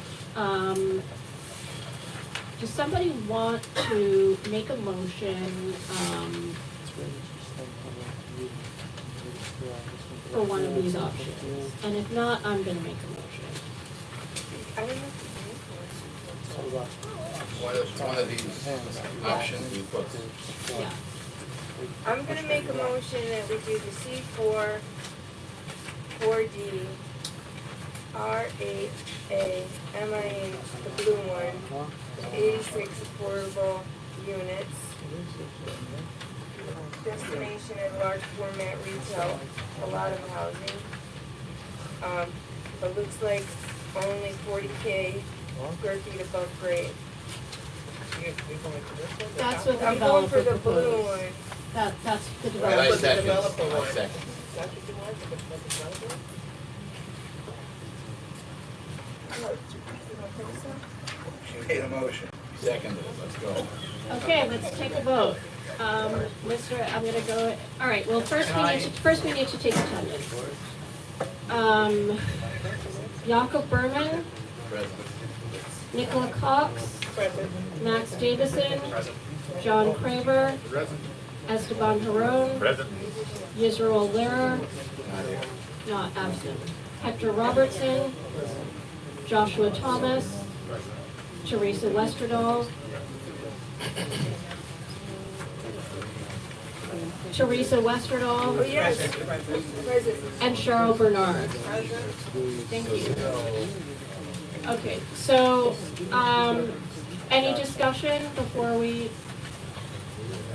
does somebody want to make a motion, for one of these options? And if not, I'm gonna make a motion. I don't know if you One of these options you put. Yeah. I'm gonna make a motion that we do the C4, 4D, R8, A, MIH, the blue one, the 86 affordable units. Destination and large format retail, a lot of housing. But looks like only 40K square feet above grade. You're going for this one? That's what the I'm going for developer the blue proposed. one. That's the Right, I developer. second, developer I one. second. Is that what you want, the developer? She made a motion. Seconded it, let's go. Okay, let's take a vote. I'm gonna go, all right, well, first we need to take attendance. Jakob Berman, Present. Nicola Cox, Present. Max Davison, John Craver, Esteban Harron, Present. Yisrael Lehrer, Not here. not absent. Hector Robertson, Joshua Thomas, Teresa Westerdahl, Oh, yes. Present. and Cheryl Bernard. Thank you. Okay, so, any discussion before we,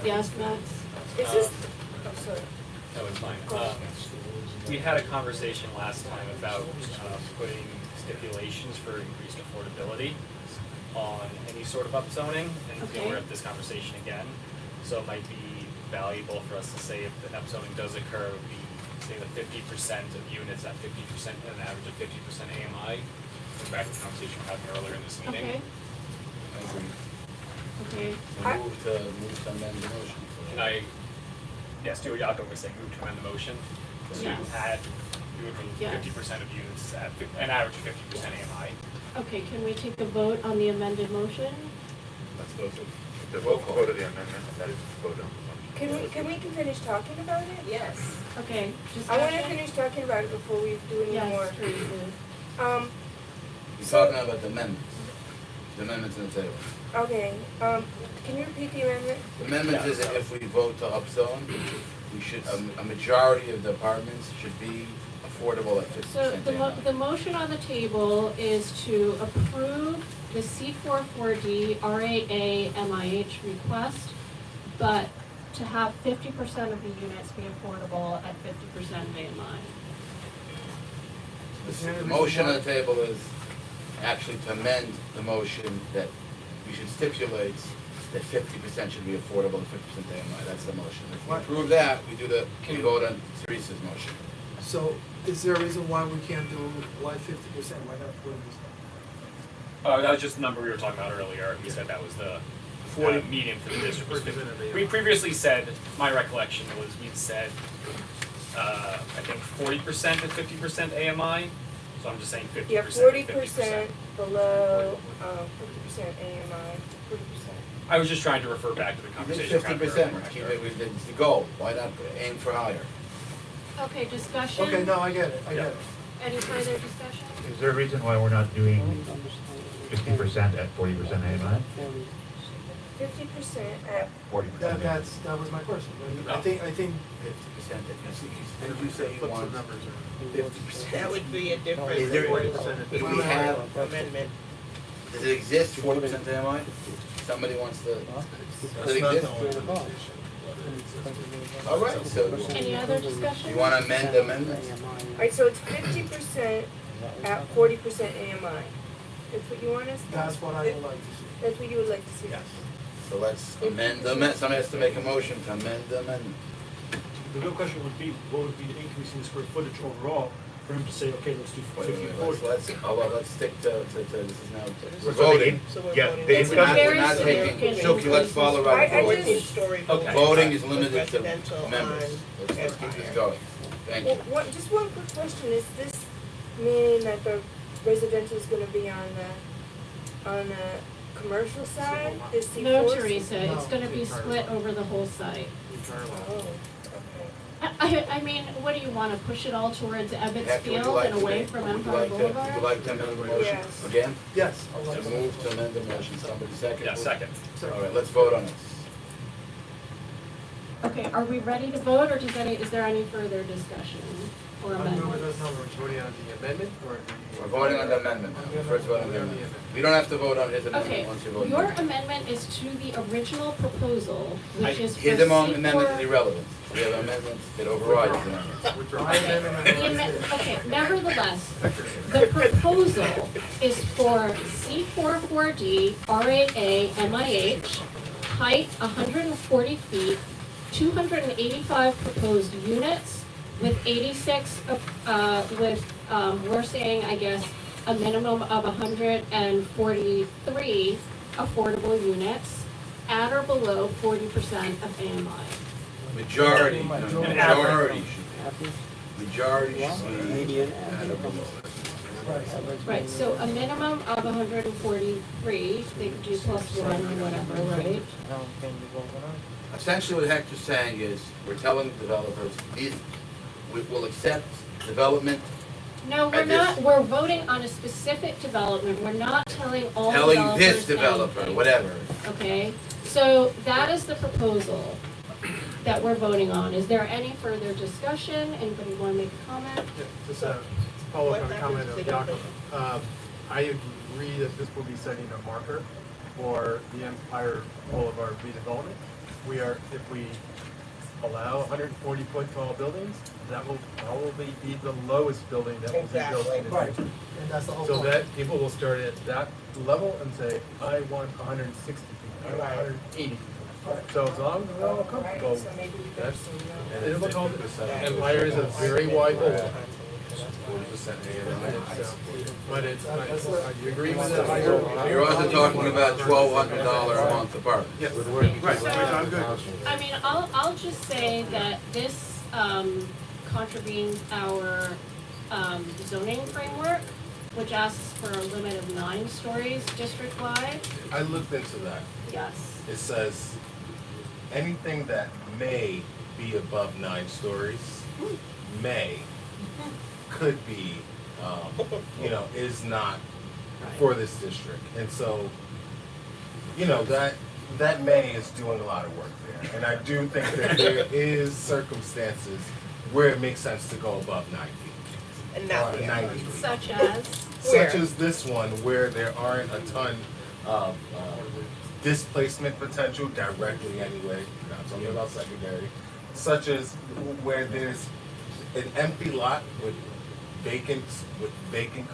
yes, Max? Is this, I'm sorry. That was fine. We had a conversation last time about putting stipulations for increased affordability on any sort of upzoning, and Okay. we're at this conversation again. So it might be valuable for us to say if the upzoning does occur, it would be, say, the 50% of units at 50%, an average of 50% AMI. Back to the conversation we had earlier in this meeting. Okay, I agree. okay. So move to amend the motion. Can I, yes, Stuart Yacob was saying move to amend the motion to Yes. add, we would move Yes. 50% of units at an average of 50% AMI. Okay, can we take a vote on the amended motion? Let's vote. The vote of the amendment, that is vote on. Can we finish talking about it? Yes. Okay, I discussion? wanna finish talking about it before we do any more. Yes, Teresa. You're So- talking about the amendments. The amendments in the table. Okay, can you repeat the amendment? The amendment is that if we vote to upzone, we should, a majority of the apartments should be affordable at 50% So AMI. the motion on the table is to approve the C44D RAA MIH request, but to have 50% of the units be affordable at 50% of AMI. The motion on the table is actually to amend the motion that we should stipulate that 50% should be affordable and 50% AMI. That's the motion. If we Right. approve that, we vote on Teresa's motion. So is there a reason why we can't do, why 50%, why not 40%? That was just the number we were talking about earlier. We said that was the 40. median for the district was 50. We previously said, my recollection was we'd said, I think 40% and 50% AMI. So I'm just saying 50% Yeah, and 40% 50%. below, 50% AMI, 40%. I was just trying to refer back to the conversation. we had 50%, earlier. keep it, it's the goal. Why not aim for higher? Okay, discussion? Okay, no, I get it, I get it. Any further discussion? Is there a reason why we're not doing 50% at 40% AMI? 50% at, 40%. That was my question. I think, 50%, if you say you want 50%. That would be a different Is there, 40% do we have, amendment. does it exist 40% AMI? Somebody wants to, does it exist? All right, so Any other discussion? you want to amend the amendment? alright, so it's 50% at 40% AMI. That's what you want us to? that's what I would like to see. That's what you would like to see? Yes. So let's amend the amendment, somebody has to make a motion to amend the amendment. The real question would be, what would be the increase in the square footage overall for him to say, okay, let's do Wait, 50, wait, 40. let's stick to, this is now, we're So the voting. in- So we're yeah, voting. the It's income- very We're not taking, significant Shuki, let's follow I right just- forward. Story Okay. Voting is with limited residential to members. on Let's keep this Empire. going. Thank you. Just one quick question, is this meaning that the residential is gonna be on the commercial side, this C4? No, Teresa, it's gonna be split over the whole site. Oh, okay. I mean, what do you wanna push it all towards Ebbets Hector, would you Field like and to away make- from would you Empire like to- Boulevard? Would you like to amend the motion Yes. again? Yes. To move to amend the motion, somebody second? Yeah, second. All right, let's vote on this. Okay, are we ready to vote, or is there any further discussion or amendments? voting on the amendment or We're voting on the amendment now. First vote on the amendment. We don't have to vote on his Okay, amendment once you vote. your amendment is to the original proposal, which is for His amendment is C4. irrelevant. We have amendments that override his amendment. Okay, nevertheless, the proposal is for C44D, RAA, MIH, height 140 feet, 285 proposed units with 86, we're saying, I guess, a minimum of 143 affordable units at or below 40% of AMI. Majority, no, An majority should be. Majority should be. Right, so a minimum of 143, they could do plus one or whatever, right? Essentially what Hector's saying is, we're telling the developers, we will accept development, No, we're I just- not, we're voting on a specific development, we're not telling all telling developers this developer, anything. whatever. Okay, so that is the proposal that we're voting on. Is there any further discussion? Anybody want to make a comment? Just a follow-up on What a comment happens of to the Jacob. I agree that this will be setting a marker for the Empire Boulevard redevelopment. If we allow 140-foot tall buildings, that will probably be the lowest building that will be built in the Right, future. and that's the whole So point. that people will start at that level and say, I want 160 feet, I want 180 feet. So as long as they're all comfortable, So maybe we that's, can. and it's called, Empire is a very wide boulevard. But it's, you agree with that? You're also talking about $1,200 a month apartment. Yes, right, I'm good. I mean, I'll just say that this contravenes our zoning framework, which asks for a limit of 9 stories district-wide. I looked into that. Yes. It says anything that may be above 9 stories, may, could be, is not for this district. And so, that may is doing a lot of work there. And I do think that there is circumstances where it makes sense to go above 9 feet. And not Or the 90 feet. Such as, Such as this one, where there aren't a ton of displacement potential directly anyway, not talking about secondary, such as where there's an empty lot with vacant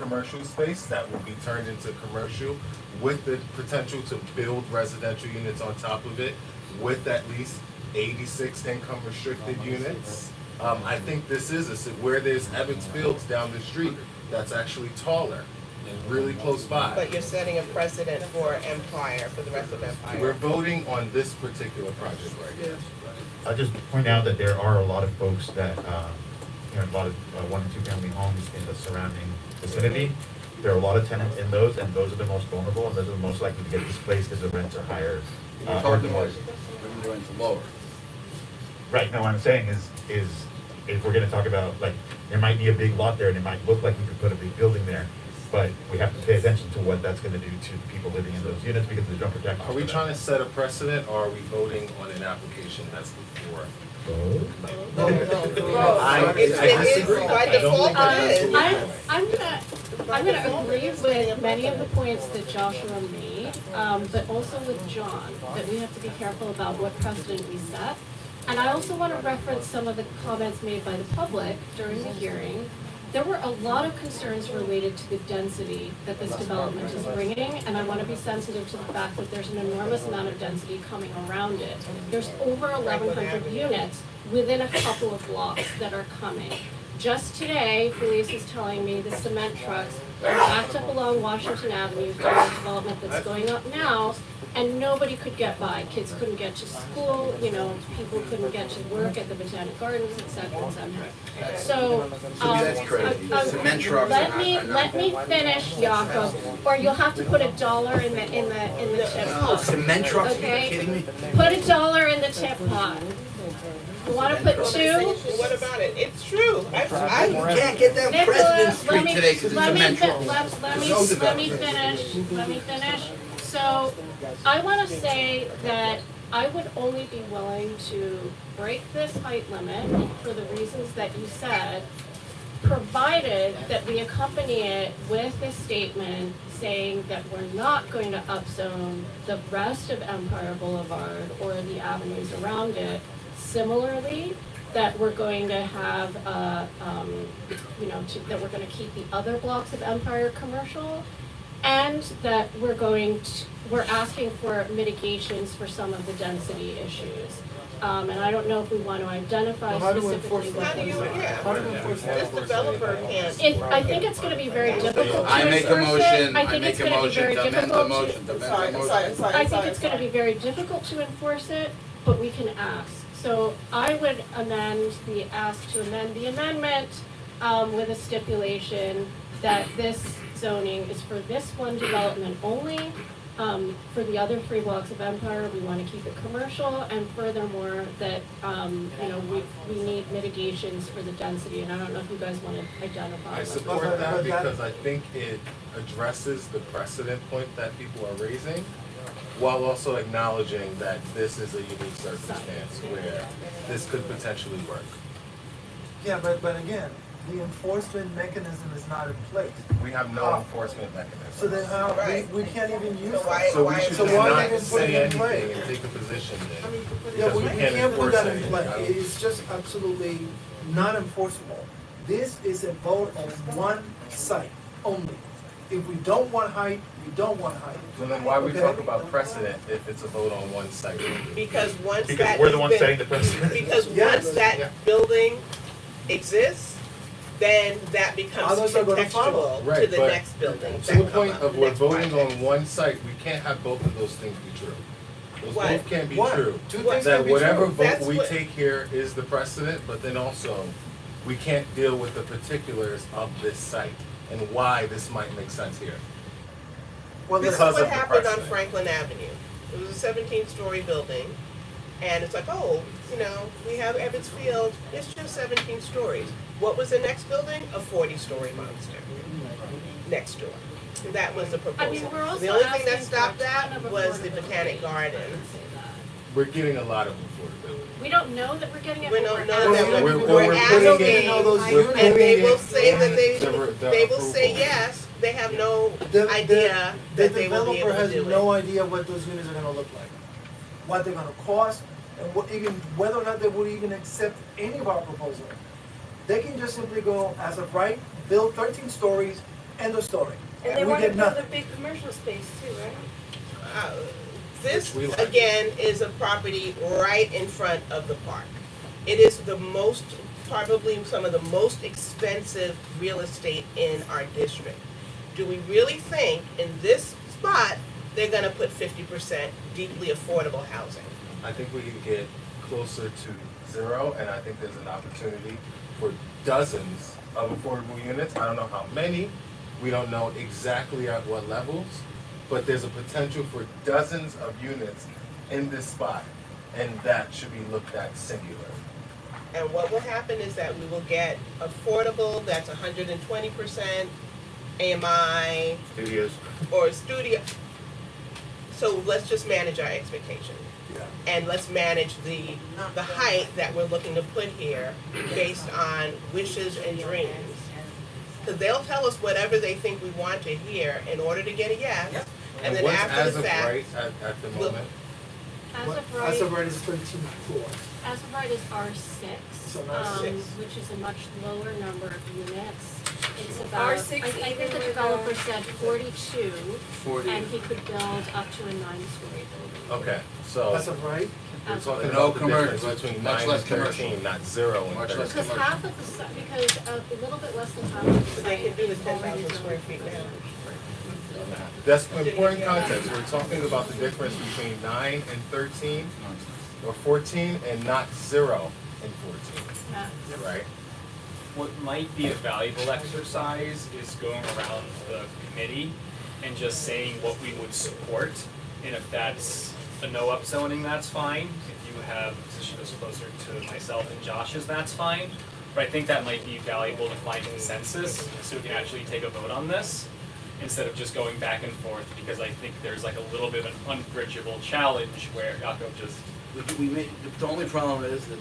commercial space that will be turned into commercial with the potential to build residential units on top of it with at least 86 income restricted units. I think this is where there's Evans Fields down the street that's actually taller and really close by. But you're setting a precedent for Empire, for the rest of Empire. We're voting on this particular project right here. I'll just point out that there are a lot of folks that, a lot of 1 and 2 family homes in the surrounding vicinity. There are a lot of tenants in those, and those are the most vulnerable, and those are the most likely to get displaced because the rents are higher. We're or talking more. about bringing the rents lower. Right, no, what I'm saying is if we're gonna talk about, like, there might be a big lot there, and it might look like we could put a big building there, but we have to pay attention to what that's gonna do to the people living in those units because there's no protection. Are we trying to set a precedent, or are we voting on an application that's before? By default it is. I'm gonna agree with many of the points that Joshua made, but also with John, that we have to be careful about what precedent we set. And I also want to reference some of the comments made by the public during the hearing. There were a lot of concerns related to the density that this development is bringing, and I want to be sensitive to the fact that there's an enormous amount of density coming around it. There's over 1,100 units within a couple of blocks that are coming. Just today, Felice is telling me the cement trucks are backed up along Washington Avenue for the development that's going up now, and nobody could get by. Kids couldn't get to school, you know, people couldn't get to work at the Botanic Gardens, et cetera, et cetera. So, That's crazy. Cement trucks let are me, not- let me finish, Jakob, or you'll have to put $1 in the tip pot. Cement trucks, are you Okay. kidding me? Put $1 in the tip pot. You wanna put 2? What about it? It's true. You can't get down President Street today because it's cement trucks. Let me finish. So, I wanna say that I would only be willing to break this height limit for the reasons that you said, provided that we accompany it with a statement saying that we're not going to upzone the rest of Empire Boulevard or the avenues around it. Similarly, that we're going to have, that we're gonna keep the other blocks of Empire commercial, and that we're asking for mitigations for some of the density issues. And I don't know if we want to identify Well, how do we enforce specifically How what do you, those are. yeah, How do we enforce that? this developer can't. I think it's gonna be very difficult to I make a enforce it. motion, I I think make it's a gonna be motion very to amend the difficult motion, to amend the motion. I think it's gonna be very difficult to enforce it, but we can ask. So I would ask to amend the amendment, with a stipulation that this zoning is for this one development only. For the other 3 blocks of Empire, we wanna keep it commercial, and furthermore, that, we need mitigations for the density, and I don't know if you guys wanna identify. I what support those are. that because I think it addresses the precedent point that people are raising, while also acknowledging that this is a unique circumstance where this could potentially work. Yeah, but again, the enforcement mechanism is not in place. We have no enforcement mechanism. So then how, Right. we can't even use So why- it. So we should So just why not even put say it in play? anything and take a position then. Yeah, Because we we can't can't put enforce that in anything. play. It's just absolutely not enforceable. This is a vote on one site only. If we don't want height, we don't want height. So then why we Okay. talk about precedent if it's a vote on one site? Because once Because that we're the ones has been- setting the precedent. Because Yes. once that building exists, then that becomes Others are gonna follow. contextual to Right, the but next building. To the point of we're voting on one site, we can't have both of those things be true. Those What? both can't be What? true. Two things That can be whatever true. vote That's we what- take here is the precedent, but then also, we can't deal with the particulars of this site and why this might make sense here. Well, This is because what of the happened on precedent. Franklin Avenue. It was a 17-story building, and it's like, oh, we have Ebbets Field, it's just 17 stories. What was the next building? A 40-story monster next door. That was the proposal. I mean, we're also The only thing that asking for stopped a ton that of was the affordability. Botanic Garden. We're getting a lot of affordability. We don't know that we're getting it. We but don't we're know that asking. We're- we're we're putting asking, it- all those and units. they will say that The they will say approval. yes, they have no The- idea The that they will be able developer to has do it. no idea what those units are gonna look like, what they're gonna cost, and whether or not they would even accept any of our proposals. They can just simply go, as of right, build 13 stories, end of story. And they we wanna get build a nothing. big commercial space too, right? This, Which we like. again, is a property right in front of the park. It is probably some of the most expensive real estate in our district. Do we really think in this spot, they're gonna put 50% deeply affordable housing? I think we can get closer to 0, and I think there's an opportunity for dozens of affordable units. I don't know how many, we don't know exactly at what levels, but there's a potential for dozens of units in this spot, and that should be looked at singular. And what will happen is that we will get affordable, that's 120% AMI Studios. or studio. So let's just manage our expectation. And let's manage the height that we're looking to put here based on wishes and dreams. Because they'll tell us whatever they think we want to hear in order to get a yes. And then what's after as the of fact, right at the we'll- moment? As of right, is 13 floors. as of right is R6, So now 6. which is a much lower number of units. It's about, R6 I think even the with, developer said 42, 40. and he could build up to a 9-story building. Okay, so That's a right? we're As talking But no about the difference commercial, between much 9 less and commercial. 13, not 0 and Much 13. less Because commercial. half of the site, because a little bit less than half of the What they site can do is is 10,000 already square zoned feet for now. That's important context. We're talking about the difference between 9 and 13, or 14, and not 0 and 14, Yeah. right? What might be a valuable exercise is going around the committee and just saying what we would support. And if that's a no upzoning, that's fine. If you have a position that's closer to myself and Josh's, that's fine. But I think that might be valuable to find consensus so we can actually take a vote on this instead of just going back and forth, because I think there's like a little bit of an unbridgeable challenge where Jakob just, We made, the only problem is that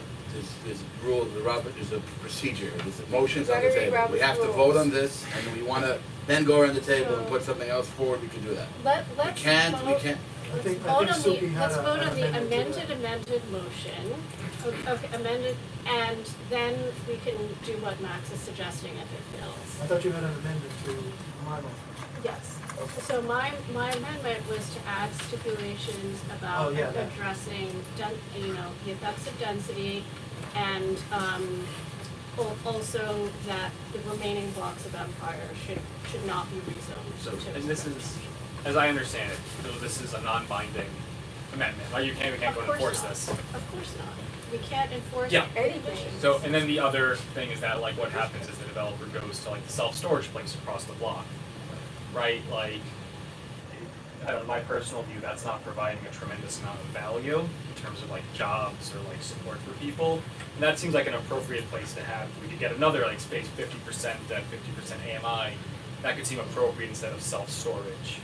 there's rule, there's a procedure, there's motions on the Gotta read table. We Robert's have to rules. vote on this, and we wanna then go around the table and put something else forward, we can do that. Let's We can't, vote, I think vote on Suki the, had let's a- vote an on the amendment to that. amended motion, okay, amended, and then we can do what Max is suggesting if it fails. I thought you had an amendment to my motion. Yes. Okay. So my amendment was to add stipulations Oh, about yeah, that. addressing the effects of density and, also that the remaining blocks of Empire should not be rezoned. so, to and this is, as I understand it, though this is a non-binding amendment, like we can't go and enforce this. Of course not. We can't enforce Yeah. anything. So, and then the other thing is that, like, what happens is the developer goes to, like, the self-storage place across the block, right? Like, I don't know, my personal view, that's not providing a tremendous amount of value in terms of, like, jobs or, like, support for people. And that seems like an appropriate place to have. We could get another, like, space 50% at 50% AMI. That could seem appropriate instead of self-storage.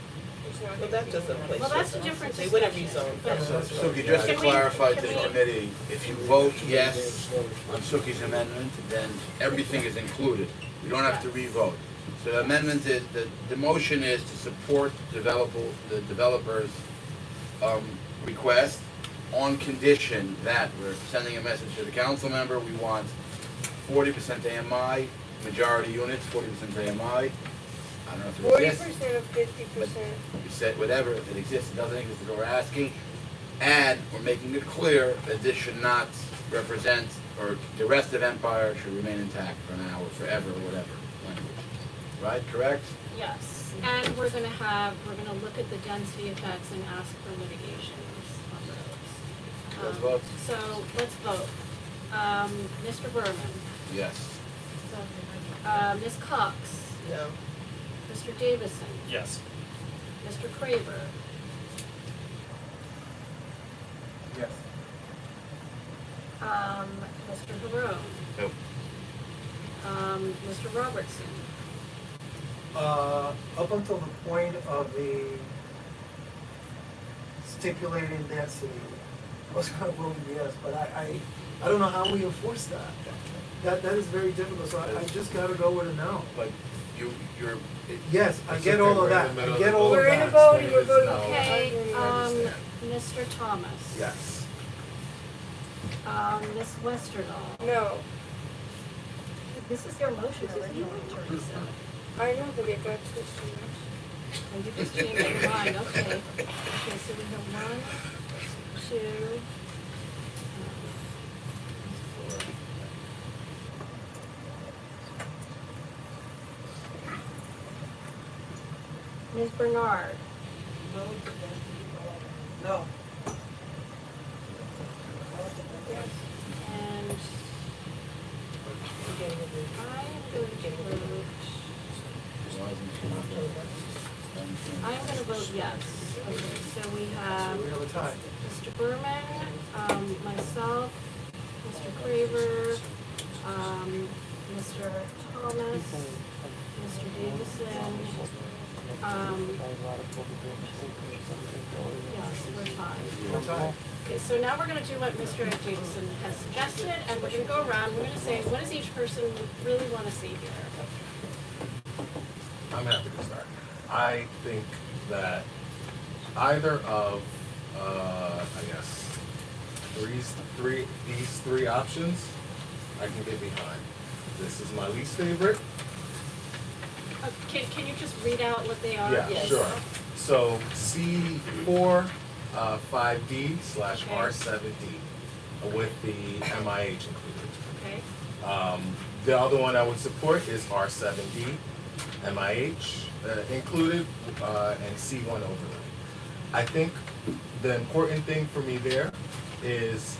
Well, that's just a place. Well, that's a different They would have discussion, rezoned. but- So just to Can we- clarify to can the we- committee, if you vote yes on Suki's amendment, then everything is included. You don't have to re-vote. So the amendment is, the motion is to support the developer's request on condition that we're sending a message to the council member, we want 40% AMI, majority units, 40% AMI. I don't know if it 40% exists. of 50%. We said whatever, if it exists, it doesn't exist, we're asking. And we're making it clear that this should not represent, or the rest of Empire should remain intact for now or forever or whatever language. Right, correct? Yes, and we're gonna look at the density effects and ask for litigations on those. Let's vote. So, let's vote. Mr. Berman, Yes. Ms. Cox, No. Mr. Davison, Yes. Mr. Craver, Yes. Mr. Barone, Nope. Mr. Robertson, Up until the point of the stipulating density, I was gonna vote yes, but I don't know how we enforce that. That is very difficult, so I just gotta go with a no. But you're, Yes, I It's get okay, all of we're in that, the middle I of get the all of We're in a that. vote, and we're voting. No. okay, I understand. Mr. Thomas. Yes. Ms. Westerdahl. No, This is your motion already, Teresa. I know, but it got switched too much. And you just changed your mind, okay. Okay, so we have 1, 2, 4. Ms. Bernard, No. and I am going to vote, I'm gonna vote yes. Okay, so we have We have a tie. Mr. Berman, myself, Mr. Craver, Mr. Thomas, Mr. Davison, yes, we're fine. We're tied. Okay, so now we're gonna do what Mr. Davison has suggested, and we're gonna go around, we're gonna say, what does each person really wanna see here? I'm happy to start. I think that either of, I guess, these three options, I can get behind. This is my least favorite. Can you just read out what they are? Yeah, Yes. sure. So C4, 5D / Okay. R7D with the MIH included. Okay, The other one I would support is R7D, MIH included, and C1 overlay. I think the important thing for me there is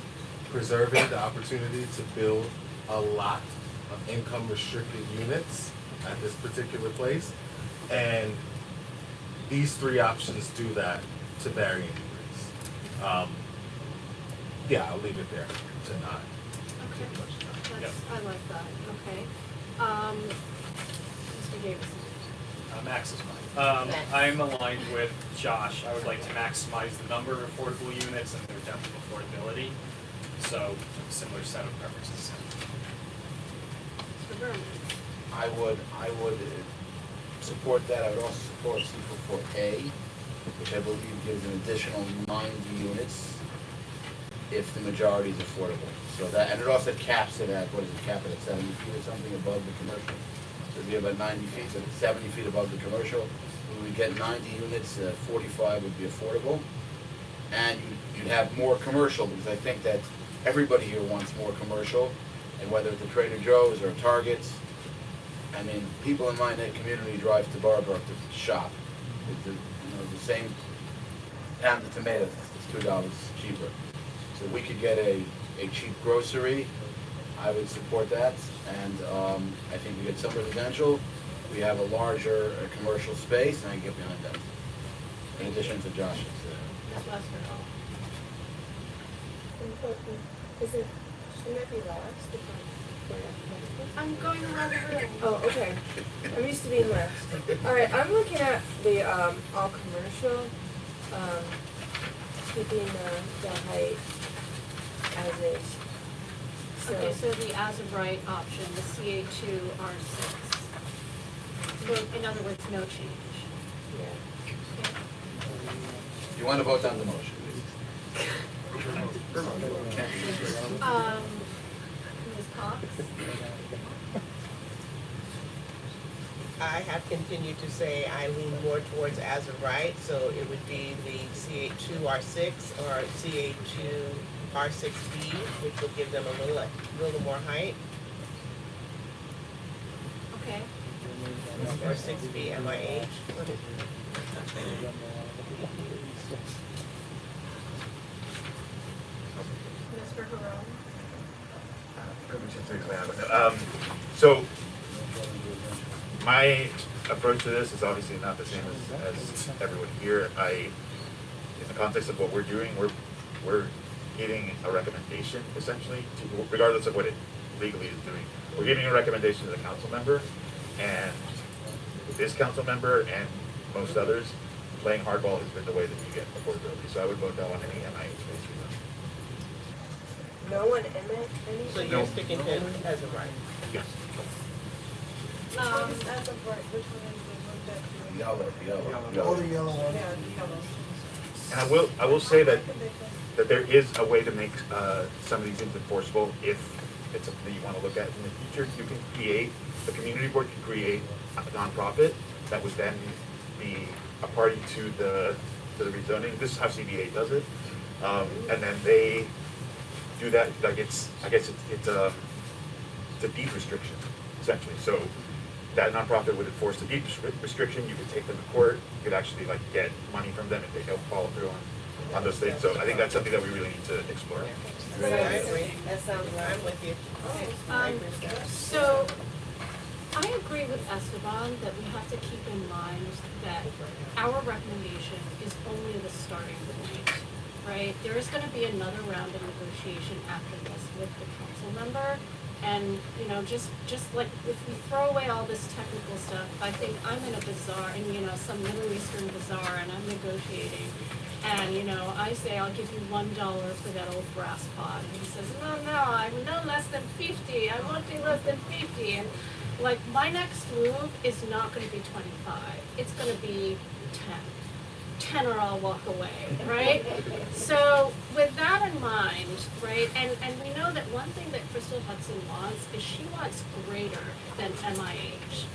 preserving the opportunity to build a lot of income restricted units at this particular place. And these three options do that to varying degrees. Yeah, I'll leave it there to not. okay, that's, I like that, okay. Mr. Davis. Max is mine. I'm aligned with Josh. I would like to maximize the number of affordable units and their depth of affordability. So, similar set of preferences. Mr. Berman. I would support that. I would also support C4A, which I believe gives an additional 90 units if the majority is affordable. So that, and it also caps it at, what is it, cap it at 70 feet or something above the commercial? So it'd be about 90 feet, so it's 70 feet above the commercial. When we get 90 units, 45 would be affordable. And you'd have more commercial, because I think that everybody here wants more commercial. And whether it's a Trader Joe's or Target's, I mean, people in my community drive to Barbara to shop. It's the same pound of tomatoes, it's $2 cheaper. So we could get a cheap grocery, I would support that. And I think we get some residential, we have a larger commercial space, and I can get behind that. In addition to Josh's. Ms. Lester. Shouldn't that be last? I'm going around the room. Oh, okay. I'm used to being last. All right, I'm looking at the all commercial, keeping the height as is. Okay, so the as of right option, the CA2 R6. So in other words, no change. Yeah. You want to vote on the motion? Ms. Cox? I have continued to say I lean more towards as of right, so it would be the CA2 R6 or CA2 R6B, which will give them a little more height, Okay. or 6B MIH. Mr. Harrell? So, my approach to this is obviously not the same as everyone here. In the context of what we're doing, we're giving a recommendation, essentially, regardless of what it legally is doing. We're giving a recommendation to the council member, and this council member and most others, playing hardball has been the way that you get affordability. So I would vote no on any MIH based No one any? So you're sticking to as of right? Yes. Which one is as of right? Which one is the Yellow. All the yellow ones. Yeah, yellow. And I will say that there is a way to make some of these things enforceable if it's something that you want to look at in the future. You can create, the community board can create a nonprofit that would then be a party to the rezoning. This is how CBA does it. And then they do that, like it's a deed restriction, essentially. So that nonprofit would enforce the deed restriction, you could take them to court, you could actually like get money from them if they don't follow through on those things. So I think that's something that we really need to explore. I agree. That sounds right. I'm with you. I agree with that. So, I agree with Esteban that we have to keep in mind that our recommendation is only the starting point, right? There is gonna be another round of negotiation after this with the council member. And, you know, just like if we throw away all this technical stuff, I think I'm in a bazaar, some Middle Eastern bazaar, and I'm negotiating. And, I say, I'll give you $1 for that old brass pot. And he says, no, I'm no less than 50. I won't be less than 50. And like my next move is not gonna be 25. It's gonna be 10 or I'll walk away, right? So with that in mind, right, and we know that one thing that Crystal Hudson wants is she wants greater than MIH.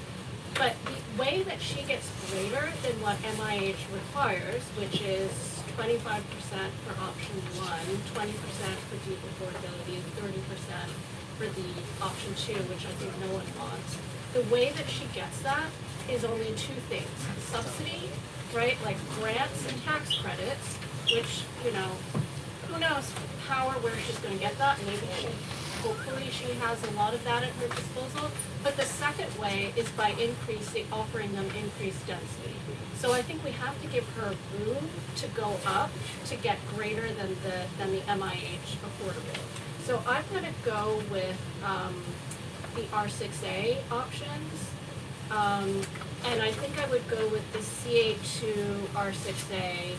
But way that she gets greater than what MIH requires, which is 25% for option 1, 20% for deep affordability, and 30% for the option 2, which I think no one wants. The way that she gets that is only two things: subsidy, right, like grants and tax credits, which, you know, who knows how or where she's gonna get that. Maybe hopefully she has a lot of that at her disposal. But the second way is by offering them increased density. So I think we have to give her room to go up to get greater than the MIH affordable. So I'm gonna go with the R6A options. And I think I would go with the CA2 R6A,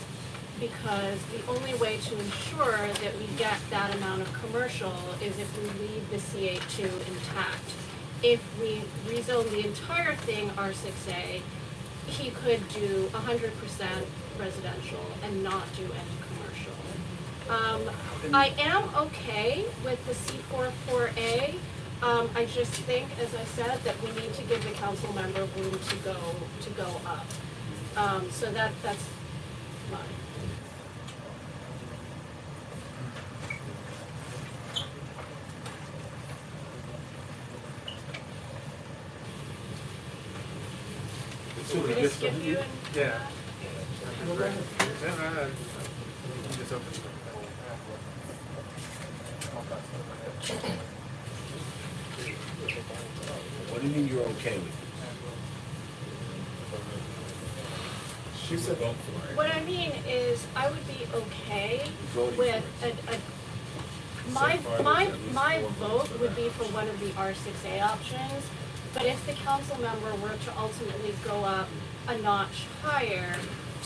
because the only way to ensure that we get that amount of commercial is if we leave the CA2 intact. If we rezone the entire thing R6A, he could do 100% residential and not do any commercial. I am okay with the C44A. I just think, as I said, that we need to give the council member room to go up. So that's mine. We're gonna skip you and. Yeah. Just open. What do you mean you're okay with this? She said vote for it. What I mean is, I would be okay Voting with my So far, vote would be for one of the R6A options. But if the council member were to ultimately go up a notch higher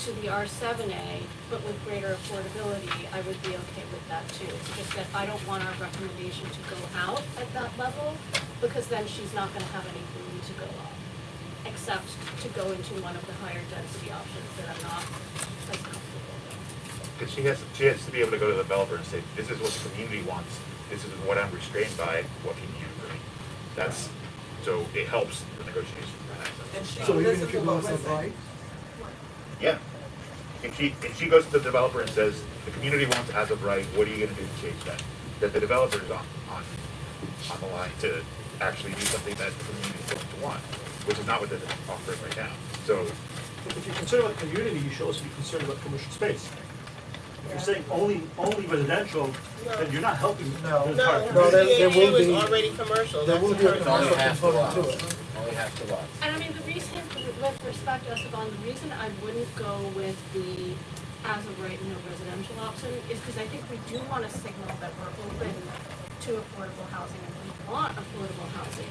to the R7A, but with greater affordability, I would be okay with that too. It's just that I don't want our recommendation to go out at that level, because then she's not gonna have any room to go up, except to go into one of the higher density options that I'm not as comfortable with. Because she has to be able to go to the developer and say, this is what the community wants, this is what I'm restrained by, what can you do for me? That's, so it helps the negotiation. And she So even listens if to you what lose we're the saying. right, Yeah. If she goes to the developer and says, the community wants as of right, what are you gonna do to change that? That the developer is on the line to actually do something that the community is going to want, which is not what they're offering right now. So, If you're concerned about the community, you should also be concerned about commercial space. If you're saying only residential, then you're not helping the No. entire No, community. there will CA2 is be- already commercial. there That's will be a her- It's only commercial half the component lots. to it. Only half the lots. And I mean, the reason, with respect to Esteban, the reason I wouldn't go with the as of right no residential option is because I think we do want to signal that we're open to affordable housing and we want affordable housing.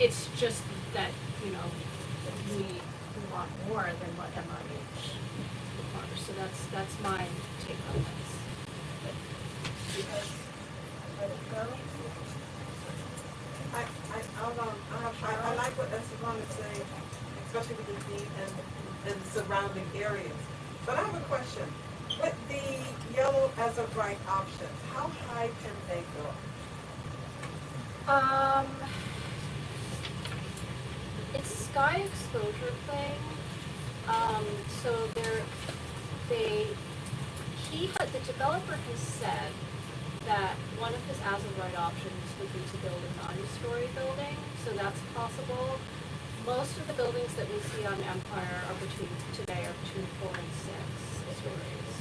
It's just that, you know, we want more than what MIH requires. So that's my take on this. Let it go. I like what Esteban is saying, especially with the deed and the surrounding areas. But I have a question. With the yellow as of right options, how high can they go? It's sky exposure thing. So the developer has said that one of his as of right options would be to build a 9-story building, so that's possible. Most of the buildings that we see on Empire are between 4 and 6 stories.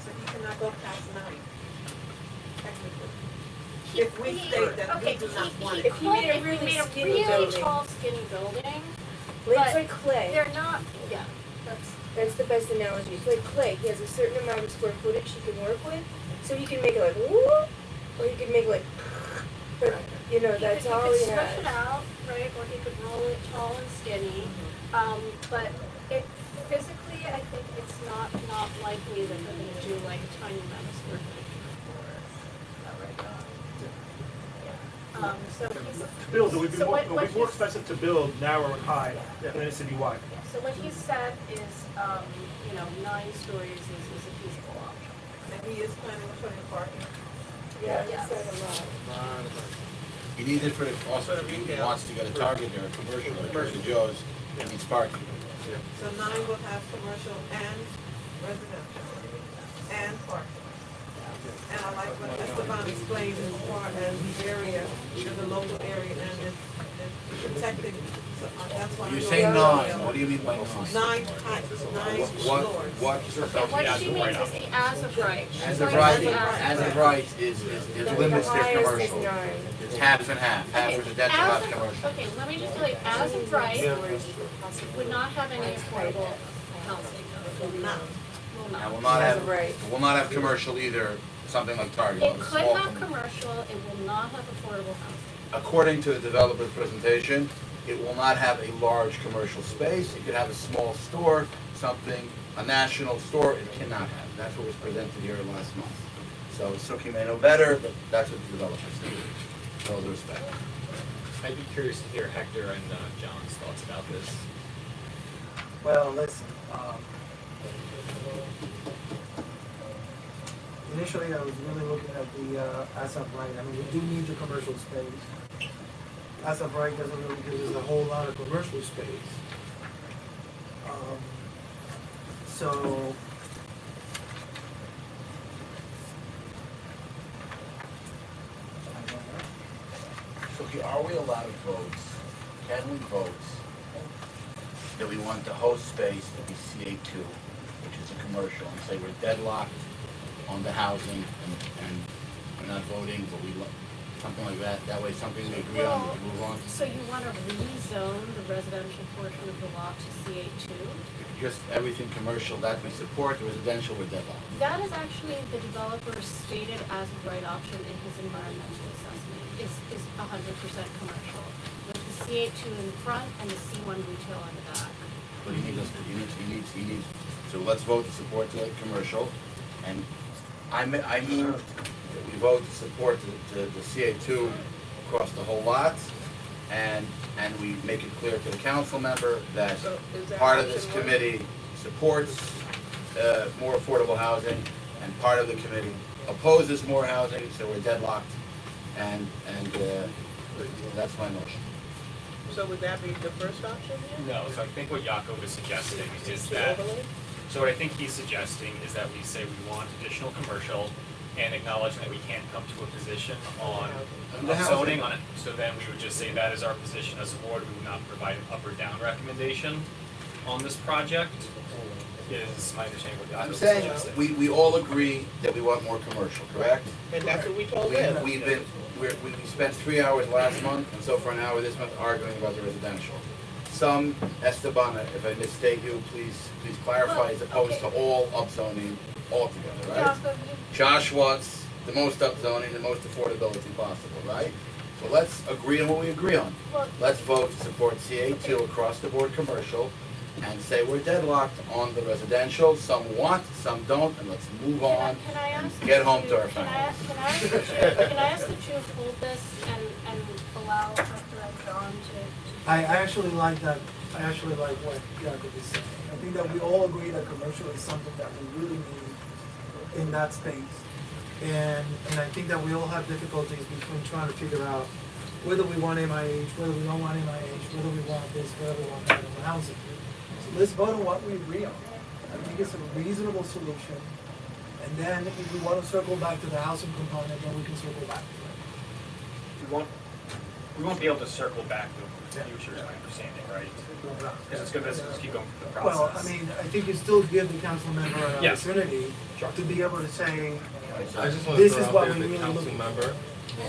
So he cannot go past 9, technically. He- If we state that we okay, do not want it. If you made a really skinny building. tall, skinny building, Like, but it's like clay. they're not, yeah, That's the best analogy. It's like clay. He has a certain amount of square footage he can work with, so he can make it like whoop, or he can make it like. But you know, that's all he He could stretch it has. out, right, or he could roll it tall and skinny. But it physically, I think it's not likely that they're gonna do like a tiny amount of square footage for that right now. So he's. To build, it would be so more, what it would be more he's- expensive to build narrow and high than a citywide. yeah, so what he said is, 9 stories is a feasible option. And he is planning on putting a parking. Yeah, Yes. he said a lot. He needs it for the, also, if he wants to get a Target or a commercial or a Trader Joe's, he needs parking. So 9 will have commercial and residential and parking. And I like what Esteban explained as far as the area, the local area, and it's protecting, so that's why. You say 9, what do you mean by 9? 9 heights, 9 floors. What? What she means is the as of right. As of right is limits their commercial. It's half and half, half residential, half commercial. Okay, let me just tell you, as of right, would not have any affordable housing. Will not. And will not have commercial either, something like Target. It could have commercial, it will not have affordable housing. According to the developer's presentation, it will not have a large commercial space. It could have a small store, something, a national store, it cannot have. That's what was presented here last month. So Suki may know better, but that's what the developer said. With all due respect. I'd be curious to hear Hector and John's thoughts about this. Well, listen, initially I was really looking at the as of right. I mean, we do need the commercial space. As of right doesn't really give us a whole lot of commercial space. So Suki, are we allowed votes? Can we vote that we want the host space to be CA2, which is a commercial, and say we're deadlocked on the housing and we're not voting, but something like that. That way, something we agree on, we can move on. So you want to rezone the residential portion of the lot to CA2? Just everything commercial that we support, the residential we're deadlocked. That is actually the developer's stated as a right option in his environmental assessment, is 100% commercial, with the CA2 in the front and the C1 retail in the back. But he needs, so let's vote to support the commercial, and I move that we vote to support the CA2 across the whole lot, and we make it clear to the council member that part of this committee supports more affordable housing, and part of the committee opposes more housing, so we're deadlocked, and that's my motion. So would that be the first option then? No, so I think what Jakob is suggesting is that, so what I think he's suggesting is that we say we want additional commercial and acknowledging that we can't come to a position on zoning on it. So then we would just say that is our position as a board. We would not provide an up or down recommendation on this project. Is my understanding what Jakob I'm is saying, suggesting. we all agree that we want more commercial, correct? And that's what we told them. We spent 3 hours last month, and so for an hour this month arguing about the residential. Some, Esteban, if I misstate you, please clarify, as opposed to all upzoning altogether, right? Josh wants the most upzoning, the most affordability possible, right? So let's agree on what we agree on. Let's vote to support CA2 across the board commercial, and say we're deadlocked on the residential. Some want, some don't, and let's move on Can I and ask get home you- to our can I families. can I ask that you hold this and allow Dr. and John to I actually like that. I actually like what Jacob is saying. I think that we all agree that commercial is something that we really need in that space. And I think that we all have difficulties between trying to figure out whether we want MIH, whether we don't want MIH, whether we want this, whether we want that in the housing. So let's vote on what we agree on. I think it's a reasonable solution. And then if we want to circle back to the housing component, then we can circle back to it. We won't be able to circle back to the future, is my understanding, right? Because it's gonna just keep going through the process. Well, I mean, I think you still give the council member an Yes. opportunity to be able to say, I just want to this is throw what out we there the really council look. member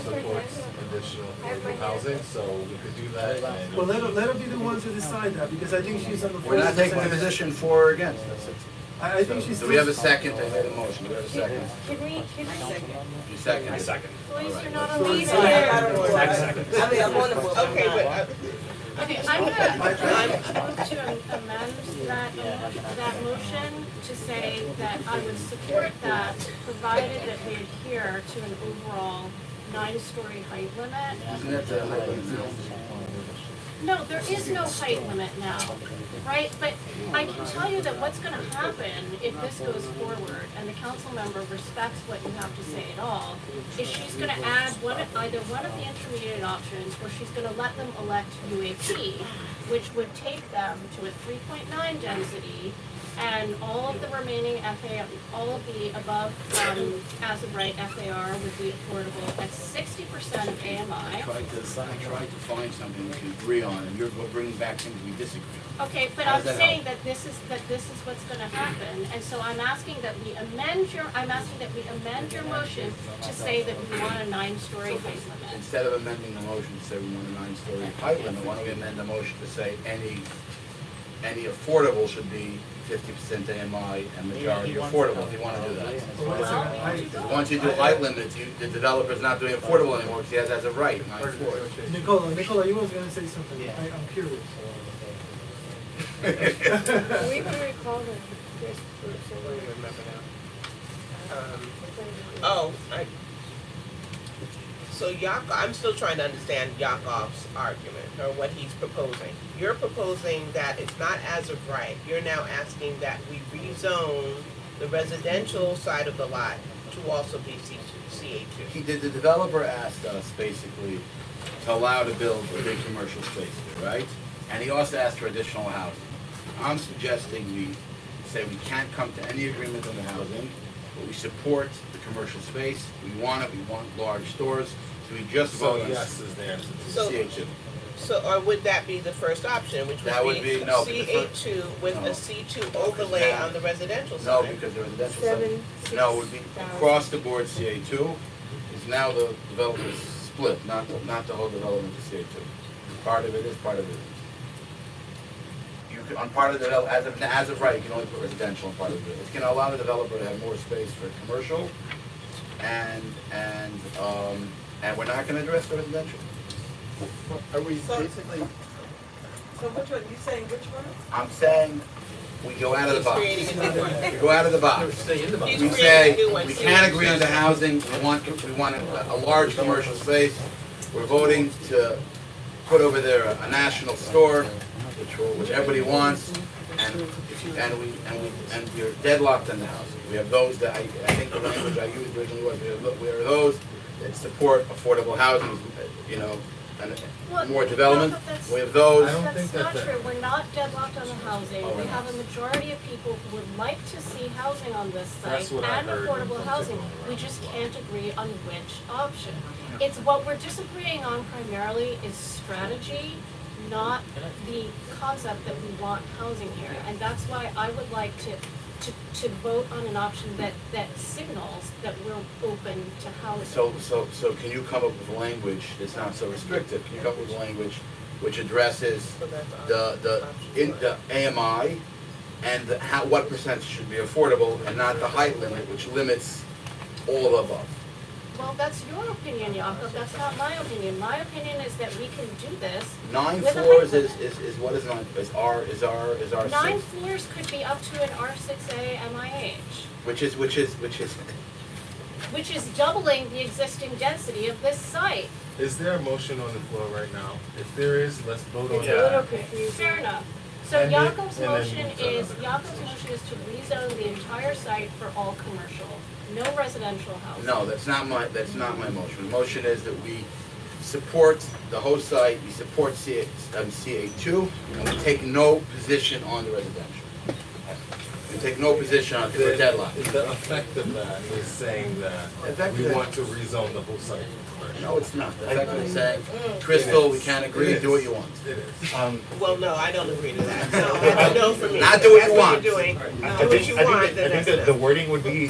supports additional affordable housing, so we could do that. And Well, let her be the one to decide that, because I think she's on the. We're not taking a position for or against, that's it. I think she's. Do we have a second? I made a motion, do we have a second? Can we second? You second? I second. Please, you're not So allowed it's- to. I mean, I'm on the, okay, but, Okay, I'm gonna move to amend that motion to say that I would support that, provided that they adhere to an overall 9-story height limit. Isn't that the height limit? No, there is no height limit now, right? But I can tell you that what's gonna happen if this goes forward and the council member respects what you have to say at all, is she's gonna add either one of the intermediate options, or she's gonna let them elect UAP, which would take them to a 3.9 density, and all of the remaining all of the above, as of right FAR would be affordable at 60% of AMI. I tried to find something we can agree on, and you're bringing back things we disagree on. Okay, but How I'm does that saying help? that this is what's gonna happen, and so I'm asking that we amend your motion to say that we want a 9-story height limit. Instead of amending the motion to say we want a 9-story height limit, why don't we amend the motion to say any affordable should be 50% AMI and majority affordable, if you wanna do that. Once you do height limits, the developer's not doing affordable anymore, because he has as a right, 9 floors. Nicola, you was gonna say something, I'm curious. We can recall them. Yes, So I'm still trying to understand Yakov's argument, or what he's proposing. You're proposing that it's not as of right. You're now asking that we rezone the residential side of the lot to also be CA2. The developer asked us basically to allow to build a big commercial space there, right? And he also asked for additional housing. I'm suggesting we say we can't come to any agreement on the housing, but we support the commercial space. We want it, we want large stores, so we just vote on yes is the answer. CA2. So, or would that be the first option, which That would would be be- no, CA2 with no. a C2 overlay on the residential No, side? because the residential side. 7, No, it would be across the board CA2 is now the developer's split, not the whole development to CA2. Part of it is, part of it isn't. You can, on part of the, as of right, you can only put residential on part of it. It's gonna allow the developer to have more space for commercial, and we're not gonna address the residential. Are we basically, So which one, you saying which one? I'm saying, we go out of the box. He's creating a new one. We go out of the box. stay in the box? He's We creating say, a new one. we can't agree on the housing, we want a large commercial space. We're voting to put over there a national store, which everybody wants, and we're deadlocked on the housing. We have those that, I think the language I used originally was, we are those that support affordable housing, you know, and more development. No, but that's- We have those. I don't That's think not that- true, we're not deadlocked on the housing, Oh, we're we not. have a majority of people who would like to see housing on this That's site what I and heard affordable from housing, people we just can't agree on which option. It's what we're disagreeing on primarily is strategy, not the concept that we want housing here, and that's why I would like to vote on an option that signals that we're open to housing. So can you come up with language that's not so restrictive? Can you come up with language which addresses So that's the AMI and what percentage should be affordable, and not the height limit, which limits all of above? Well, that's your opinion, Jakob, that's not my opinion. My opinion is that we can do this. 9 with a floors height is what is 9, is our 9 6, floors could be up to an R6A MIH, which is, which is doubling the existing density of this site. Is there a motion on the floor right now? If there is, let's vote on It's a little that. confusing. Fair enough. So And then- Jakob's and then motion move to is, another. Jakob's motion is to rezone the entire site for all commercial, no residential housing. no, that's not my motion. The motion is that we support the whole site, we support CA2, and we take no position on the residential. We take no position on the deadline. The effect of that is saying that we want to rezone the whole site. No, it's not. The fact is saying, Crystal, we can't agree, do what you want. It is. Well, no, I don't agree to that. No, that's a no for me. Not do what you That's want. you're doing. I Do what you want, think then that's that no. the wording would be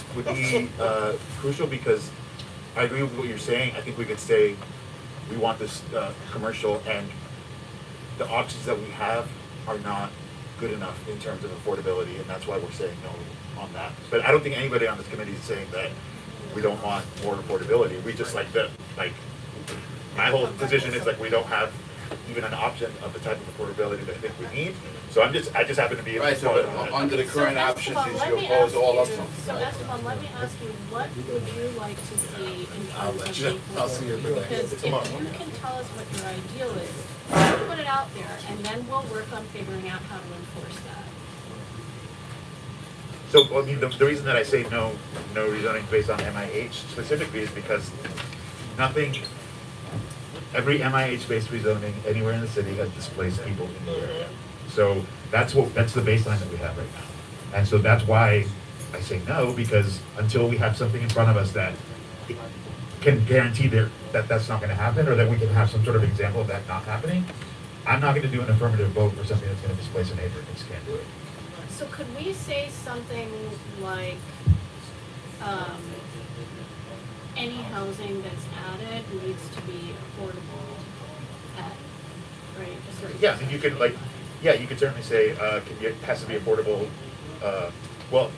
crucial, because I agree with what you're saying. I think we could say, we want this commercial, and the options that we have are not good enough in terms of affordability, and that's why we're saying no on that. But I don't think anybody on this committee is saying that we don't want more affordability. We just my whole position is we don't have even an option of the type of affordability that I think we need. So I just happen to be. Right, so under the current So options, Esteban, is let you me oppose ask all you- options. So Esteban, let me ask you, what would you like to see in I'll terms let of you know. the I'll see you Because if tomorrow. you can tell us what your ideal is, you put it out out there, and then we'll work on figuring out how to enforce that. So, well, I mean, the reason that I say no rezoning based on MIH specifically is because every MIH-based rezoning anywhere in the city has displaced people in the area. So that's the baseline that we have right now. And so that's why I say no, because until we have something in front of us that can guarantee that that's not gonna happen, or that we can have some sort of example of that not happening, I'm not gonna do an affirmative vote for something that's gonna displace a neighbor. I just can't do it. So could we say something like, any housing that's added needs to be affordable at, right, a certain Yeah, I mean, you could you could certainly say, it has to be affordable, well,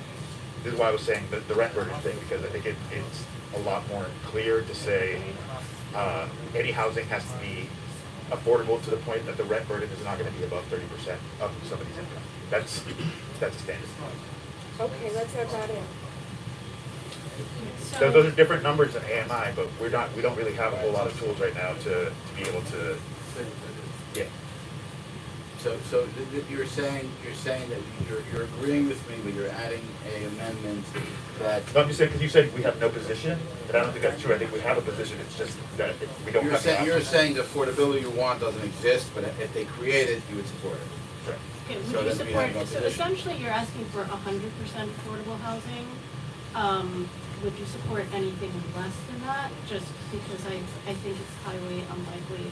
this is why I was saying the rent burden thing, because I think it's a lot more clear to say, any housing has to be affordable to the point that the rent burden is not gonna be above 30% of somebody's income. That's a standard. Okay, let's have that in. So those are different numbers than AMI, but we don't really have a whole lot of tools right now to be able to, yeah. So you're saying that you're agreeing with me, but you're adding a amendment that. No, I'm just saying, because you said we have no position, but I don't think that's true. I think we have a position, it's just that we don't have. You're saying the affordability you want doesn't exist, but if they create it, you would support it. Correct. Okay, So would you then we have no support, so position. essentially you're asking for 100% affordable housing. Would you support anything less than that? Just because I think it's highly unlikely,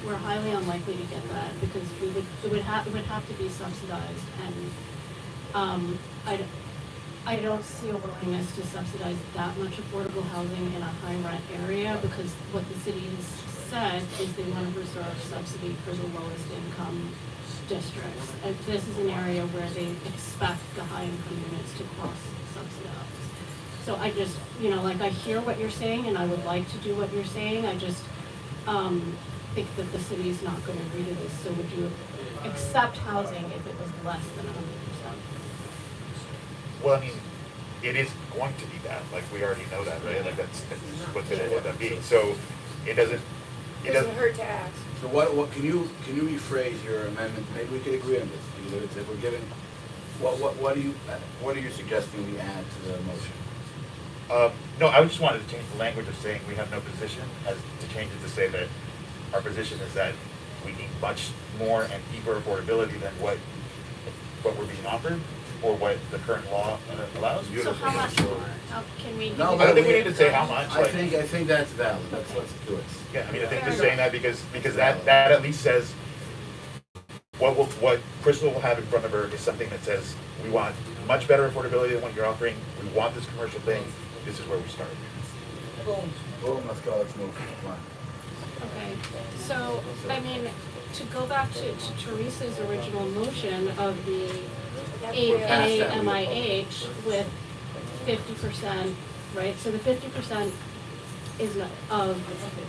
we're highly unlikely to get that, because it would have to be subsidized, and, I don't see a willingness to subsidize that much affordable housing in a high rent area, because what the city has said is they want to reserve subsidy for the lowest income districts. And this is an area where they expect the high income units to cross subsidize. So I just, I hear what you're saying, and I would like to do what you're saying, I just, think that the city is not gonna agree to this, so would you accept housing if it was less than 100%? Well, I mean, it is going to be that, like, we already know that, right? Like, that's what's gonna end up being, so it doesn't hurt to ask. So what can you rephrase your amendment? Maybe we could agree on this. Either if we're giving, what are you suggesting we add to the motion? No, I just wanted to change the language of saying we have no position, as to change it to say that our position is that we need much more and deeper affordability than what we're being offered, or what the current law allows. So how much more? How can we? No, I don't think we need to say how much. I think that's valid. Let's do it. Yeah, I mean, I think just saying that because that at least says what Crystal will have in front of her is something that says we want much better affordability than what you're offering. We want this commercial thing. This is where we start. Boom, let's go. Let's move. Come on. Okay, so, I mean, to go back to Teresa's original motion of the 8A MIH with 50%, right? So the 50% is not, of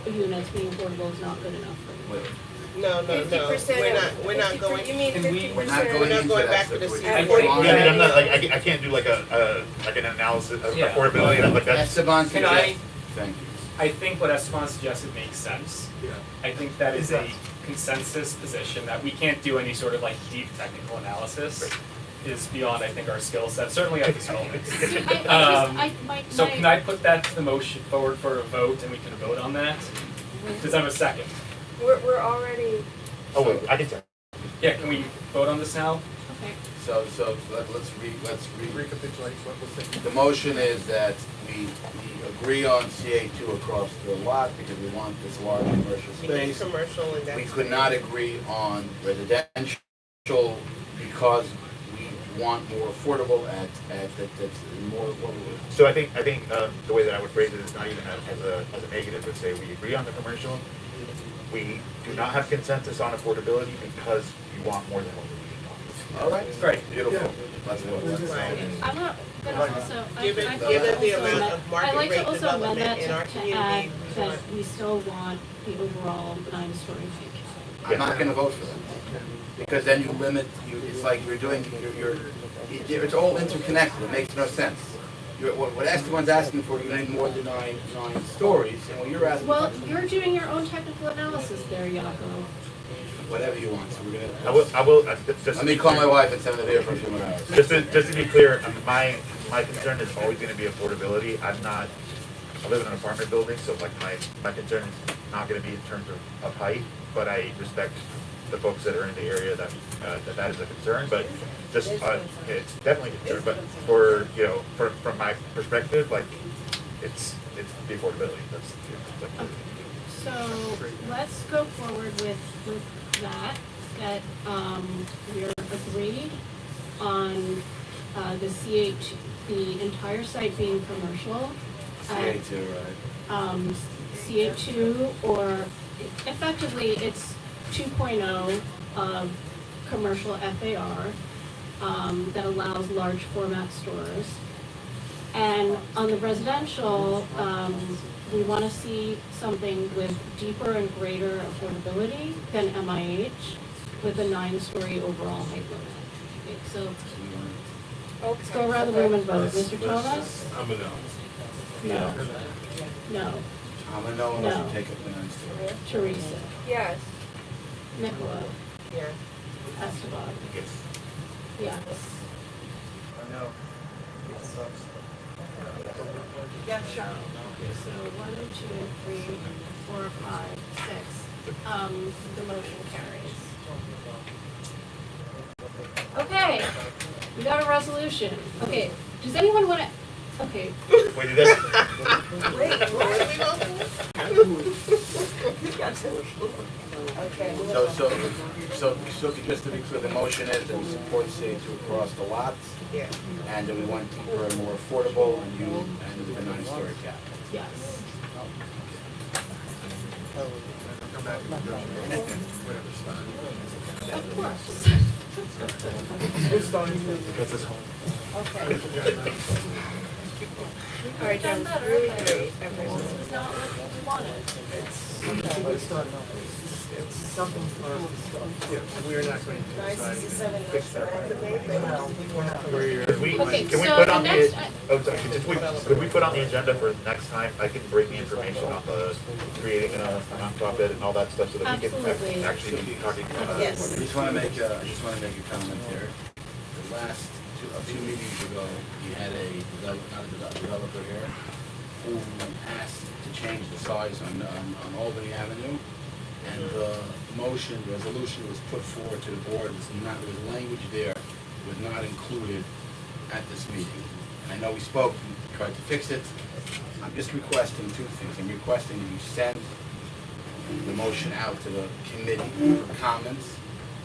units being affordable is not good enough for you. No, 50% we're not going. You mean Can 50%? we're not going into going that back to stuff. the We're C- just At trying- 40%. Yeah, I mean, I'm not I can't do like an analysis of Yeah. affordability like that. Esteban, Can I- Thank you. I think what Esteban suggested makes sense. I think that is a consensus position that we can't do any sort of like deep technical analysis is beyond, I think, our skill set, certainly at this moment. See, So can I put that to the motion forward for a vote and we can vote on that? Does I have a second? We're already, Oh wait, I can say. Yeah, can we vote on this now? Okay, So let's Recapitulate what was taken. The motion is that we agree on CA2 across the lot because we want this large commercial We need space. commercial and that's. We could not agree on residential because we want more affordable that's more. So I think the way that I would phrase it is not even as a negative, but say we agree on the commercial. We do not have consensus on affordability because we want more than what we need. All right, Great. beautiful. Let's vote. I'm not gonna also, Give it I'd the like to amount also, of market I'd like rate to also amend that development in our to community. add that we still want the overall 9-story peak. I'm not gonna vote for that. Because then you limit, it's like you're doing, it's all interconnected, it makes no sense. What Esteban's asking for, you need more than nine stories, and what you're asking. Well, you're doing your own technical analysis there, Yaakov. whatever you want, so we're gonna. I will, just. Let me call my wife and send her there for a few more hours. Just to be clear, my concern is always gonna be affordability. I live in an apartment building, so like my concern is not gonna be in terms of height, but I respect the folks that are in the area that is a concern, but just, it's definitely a concern, but from my perspective, like, it's the affordability, that's. So let's go forward with that we're agreed on the the entire site being commercial. CA2, right? CA2, or effectively it's 2.0 of commercial FAR that allows large format stores. And on the residential, we want to see something with deeper and greater affordability than MIH with a 9-story overall height limit. Okay, so let's go around the room and vote. Mr. Thomas? I'm a no. No. No. I'm a no unless No. you take it when I'm still. Teresa? Yes. Nicola? Yes. Esteban? Yes. Yes. I know. Yeah, sure. Okay, so 1, 2, 3, 4, 5, 6. The motion carries. Okay, we got a resolution. Okay, does anyone want to? Okay. Wait, did that? Okay. So just to be clear, the motion is that we support CA2 across the lots, Yeah. and that we want to keep her more affordable and with a 9-story cap. Yes. Come back whenever's fine. Of course. Who's starting? Because it's home. Okay. All right, that was really great. Everyone. This is not what we wanted. Let's start now. It's something for us to start. Yeah, we're not going to decide. Fix that Okay, Can we so put the on next, could we put on the agenda for next time? I can break the information on the creating a nonprofit and all that stuff so that we can Absolutely. actually be talking. Yes. I just want to make a comment here. The last two meetings ago, we had a developer here who asked to change the size on Albany Avenue. And the resolution was put forward to the board, there was language there, was not included at this meeting. And I know we spoke, we tried to fix it. I'm just requesting two things. I'm requesting that you send the motion out to the committee for comments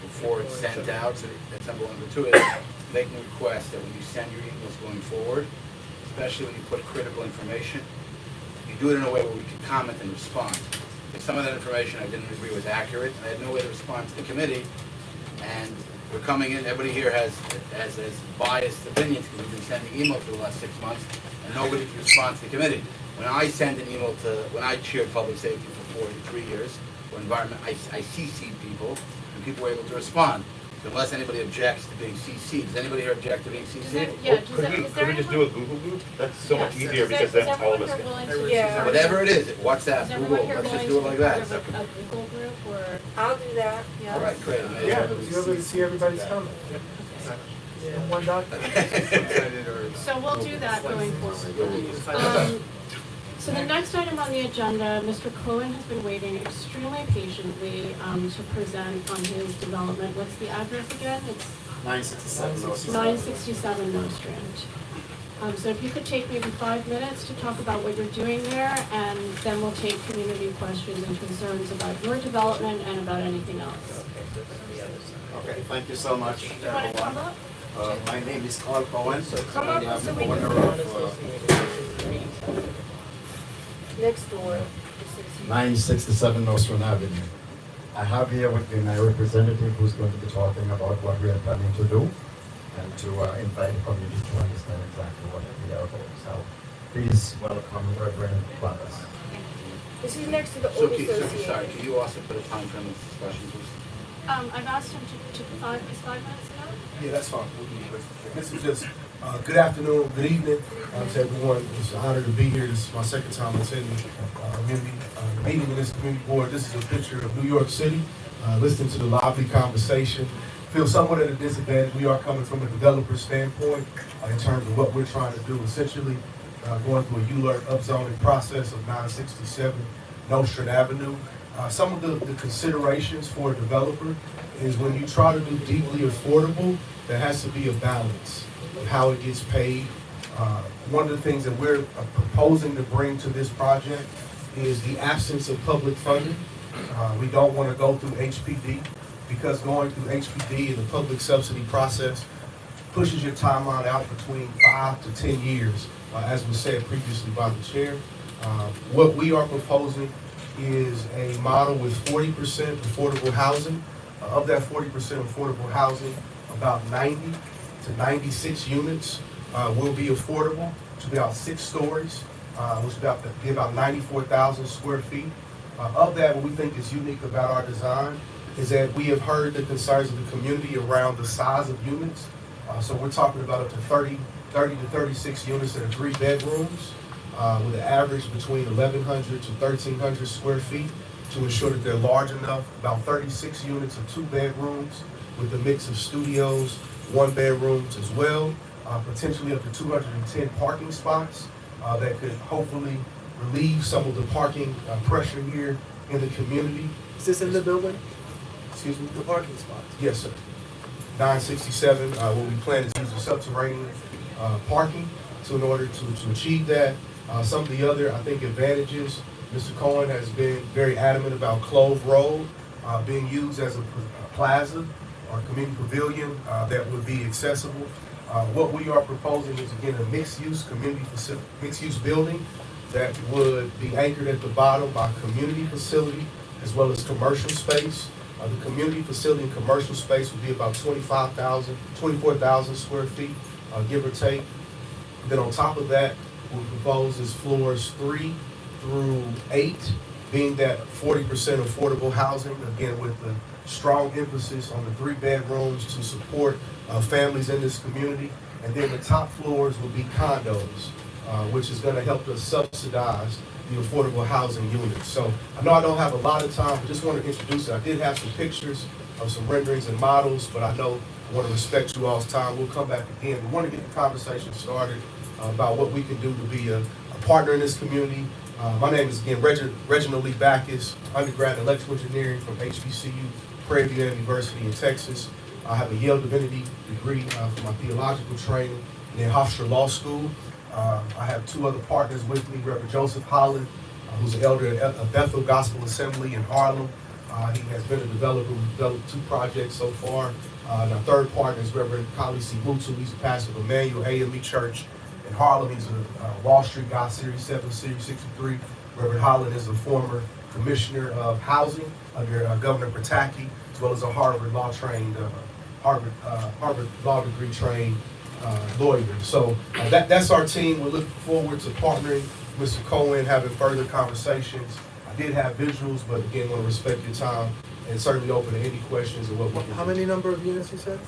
before it's sent out, so that's number one. Number two is making a request that when you send your emails going forward, especially when you put critical information, you do it in a way where we can comment and respond. Some of that information I didn't agree was accurate, and I had no way to respond to the committee. And we're coming in, everybody here has biased opinions because we've been sending emails for the last 6 months, and nobody responds to the committee. When I send an email when I chaired public safety for 43 years, or environment, I CC'd people, and people were able to respond. So unless anybody objects to being CC'd, does anybody here object to being CC'd? Could we just do a Google group? That's so much easier because then all of us can. Yeah. Whatever it is, WhatsApp, Google, let's just do it like that. A Google group or? I'll do that. Yeah. All right, great. Yeah, you'll be able to see everybody's comment. In one document. So we'll do that going forward. So the next item on the agenda, Mr. Cohen has been waiting extremely patiently to present on his development. What's the address again? It's 967 Nostrand. So if you could take maybe 5 minutes to talk about what you're doing there, and then we'll take community questions and concerns about your development and about anything else. Okay, thank you so much, You want to come everyone. up? My name is Carl Cohen. Come up I'm so the we owner can. of Next door. 967 Nostrand Avenue. I have here with me my representative who's going to be talking about what we are planning to do and to invite the community to understand exactly what we are about. So please welcome Reverend Brothers. This is next to the So, old association. sorry, can you also put a time frame of discussion, please? I've asked him to 5 minutes ago. Yeah, that's fine. This is just, good afternoon, good evening to everyone. It's an honor to be here. This is my second time attending the meeting with this community board. This is a picture of New York City. listening to the lively conversation. Feel somewhat at a disadvantage. We are coming from a developer standpoint in terms of what we're trying to do. Essentially, going through a ULURP upzoning process of 967 Nostrand Avenue. Some of the considerations for a developer is when you try to do deeply affordable, there has to be a balance of how it gets paid. One of the things that we're proposing to bring to this project is the absence of public funding. We don't want to go through HPD because going through HPD and the public subsidy process pushes your timeline out between 5 to 10 years, as was said previously by the chair. What we are proposing is a model with 40% affordable housing. Of that 40% affordable housing, about 90 to 96 units will be affordable, which will be about 6 stories, which will be about 94,000 square feet. Of that, what we think is unique about our design is that we have heard the concerns of the community around the size of units. So we're talking about up to 30 to 36 units that are 3 bedrooms with an average between 1,100 to 1,300 square feet to ensure that they're large enough. About 36 units of 2 bedrooms with a mix of studios, 1 bedrooms as well. Potentially up to 210 parking spots that could hopefully relieve some of the parking pressure here in the community. Is this in the building? Excuse me? The parking spots? Yes, sir. 967, where we plan to use the subterranean parking. So in order to achieve that, some of the other, I think, advantages, Mr. Cohen has been very adamant about Clove Road being used as a plaza or community pavilion that would be accessible. What we are proposing is, again, a mixed-use mixed-use building that would be anchored at the bottom by community facility as well as commercial space. The community facility and commercial space would be about 24,000 square feet, give or take. Then on top of that, what we propose is floors 3 through 8, being that 40% affordable housing, again, with the strong emphasis on the 3 bedrooms to support families in this community. And then the top floors will be condos, which is going to help us subsidize the affordable housing units. So I know I don't have a lot of time, but just want to introduce it. I did have some pictures of some renderings and models, but I know I want to respect you all's time. We'll come back again. We want to get the conversation started about what we can do to be a partner in this community. My name is, again, Reginald Lee Backus, undergrad in electrical engineering from HBCU, Prairie View University in Texas. I have a Yale Divinity degree for my theological training, and then Hofstra Law School. I have 2 other partners with me, Reverend Joseph Holland, who's an elder at Bethel Gospel Assembly in Harlem. He has been a developer. We've developed 2 projects so far. And our third partner is Reverend Kali Sibutu. He's a pastor of Emmanuel AME Church in Harlem. He's a Wall Street guy, Series 7, Series 63. Reverend Holland is a former commissioner of housing under Governor Pataki, as well as a Harvard law degree trained lawyer. So that's our team. We're looking forward to partnering with Mr. Cohen, having further conversations. I did have visuals, but again, want to respect your time and certainly open to any questions of what we can How many number of units you said?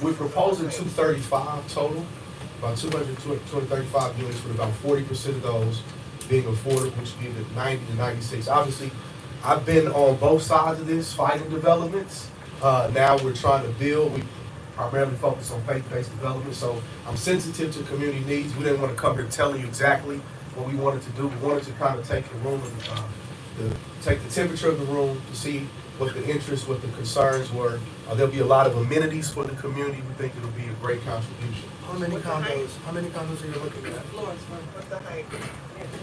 We're proposing 235 total, about 235 units, with about 40% of those being affordable, which would be 90 to 96. Obviously, I've been on both sides of this, fighting developments. Now we're trying to build. We primarily focus on faith-based development, so I'm sensitive to community needs. We didn't want to come here telling you exactly what we wanted to do. We wanted to kind of take the room and take the temperature of the room to see what the interests, what the concerns were. There'll be a lot of amenities for the community. We think it'll be a great contribution. How many condos? How many condos are you looking at? Floors, what's the height?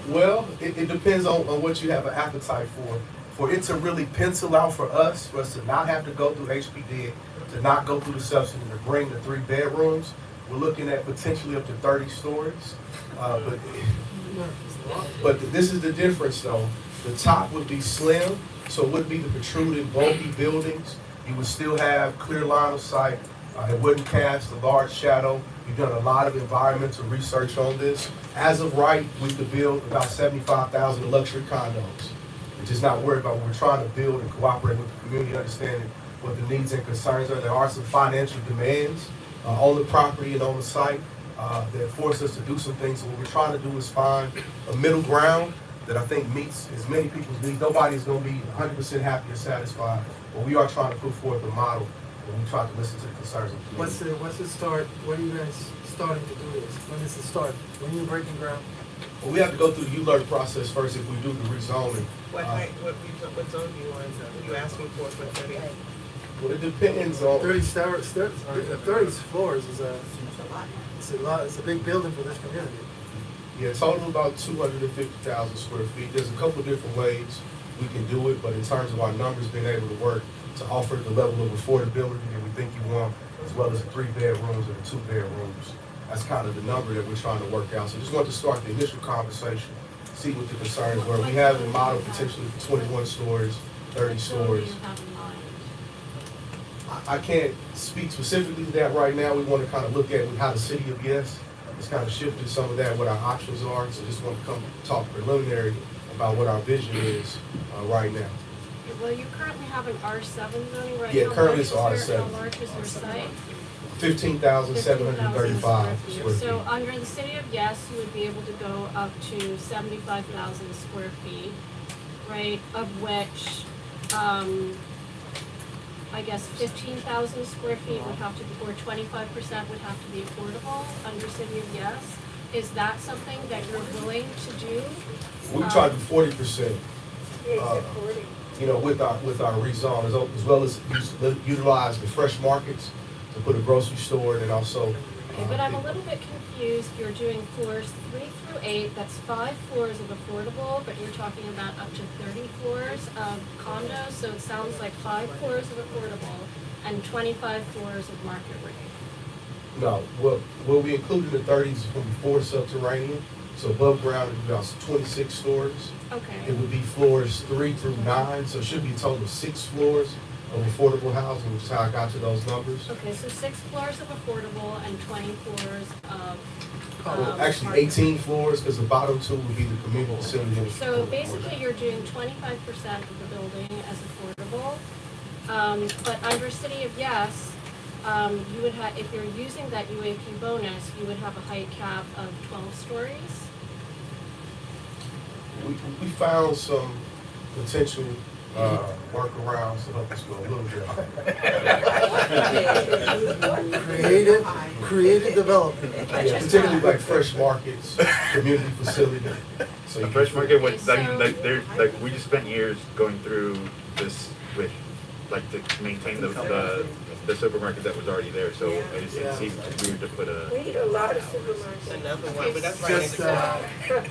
Well, it depends on what you have an appetite for. For it to really pencil out for us to not have to go through HPD, to not go through the subsidy, to bring the 3 bedrooms, we're looking at potentially up to 30 stories. But this is the difference, though. The top would be slim, so it wouldn't be the protruding, bulky buildings. You would still have clear line of sight. It wouldn't cast a large shadow. We've done a lot of environmental research on this. As of right, we could build about 75,000 luxury condos. We're just not worried about what we're trying to build and cooperate with the community, understanding what the needs and concerns are. There are some financial demands on the property and on the site that force us to do some things. So what we're trying to do is find a middle ground that I think meets as many people's needs. Nobody's going to be 100% happy or satisfied But we are trying to put forth a model, and we try to listen to the concerns of the community. What's the start, when are you guys starting to do this? When is the start? When are you breaking ground? Well, we have to go through the ULURP process first if we do the rezoning. What height, what zone do you want, you asking for 30? Well, it depends on. 30 floors is it's a lot, it's a big building for this community. Yeah, total about 250,000 square feet. There's a couple different ways we can do it, but in terms of our numbers being able to work to offer the level of affordability that we think you want, as well as the 3 bedrooms and the 2 bedrooms, that's kind of the number that we're trying to work out. So just want to start the initial conversation, see what the concerns were. We have a model potentially for 21 stories, 30 stories. I can't speak specifically to that right now. We want to kind of look at how the city of Yes has kind of shifted some of that, what our options are. So just want to come talk preliminary about what our vision is right now. Well, you currently have an R7 zoning, right? Yeah, How currently large it's is your- R7. How large is your site? 15,735 square feet. So under the city of Yes, you would be able to go up to 75,000 square feet, right? Of which, I guess 15,000 square feet would have to, or 25% would have to be affordable under city of Yes. Is that something that you're willing to do? We try to do 40%. With our rezone, as well as utilize the fresh markets to put a grocery store and also. Okay, but I'm a little bit confused. You're doing floors 3 through 8, that's 5 floors of affordable, but you're talking about up to 30 floors of condos, so it sounds like 5 floors of affordable and 25 floors of market rate. No, what we included in the 30s is going to be 4 subterranean, so above ground it would be about 26 stories. Okay. It would be floors 3 through 9, so it should be a total of 6 floors of affordable housing, which is how I got to those numbers. Okay, so 6 floors of affordable and 20 floors of. Well, actually 18 floors, because the bottom 2 would be the community facility. So basically, you're doing 25% of the building as affordable, but under City of Yes, you would have, if you're using that UAP bonus, you would have a height cap of 12 stories. We found some potential workarounds to help us go a little bit. Creative development. Yeah, particularly like fresh markets, community facility. So The fresh market was, I mean, like we just spent years going through this with, like, to maintain the supermarket that was already there, so it seemed weird to put a. We need a lot of supermarkets. Another one, but that's right next door.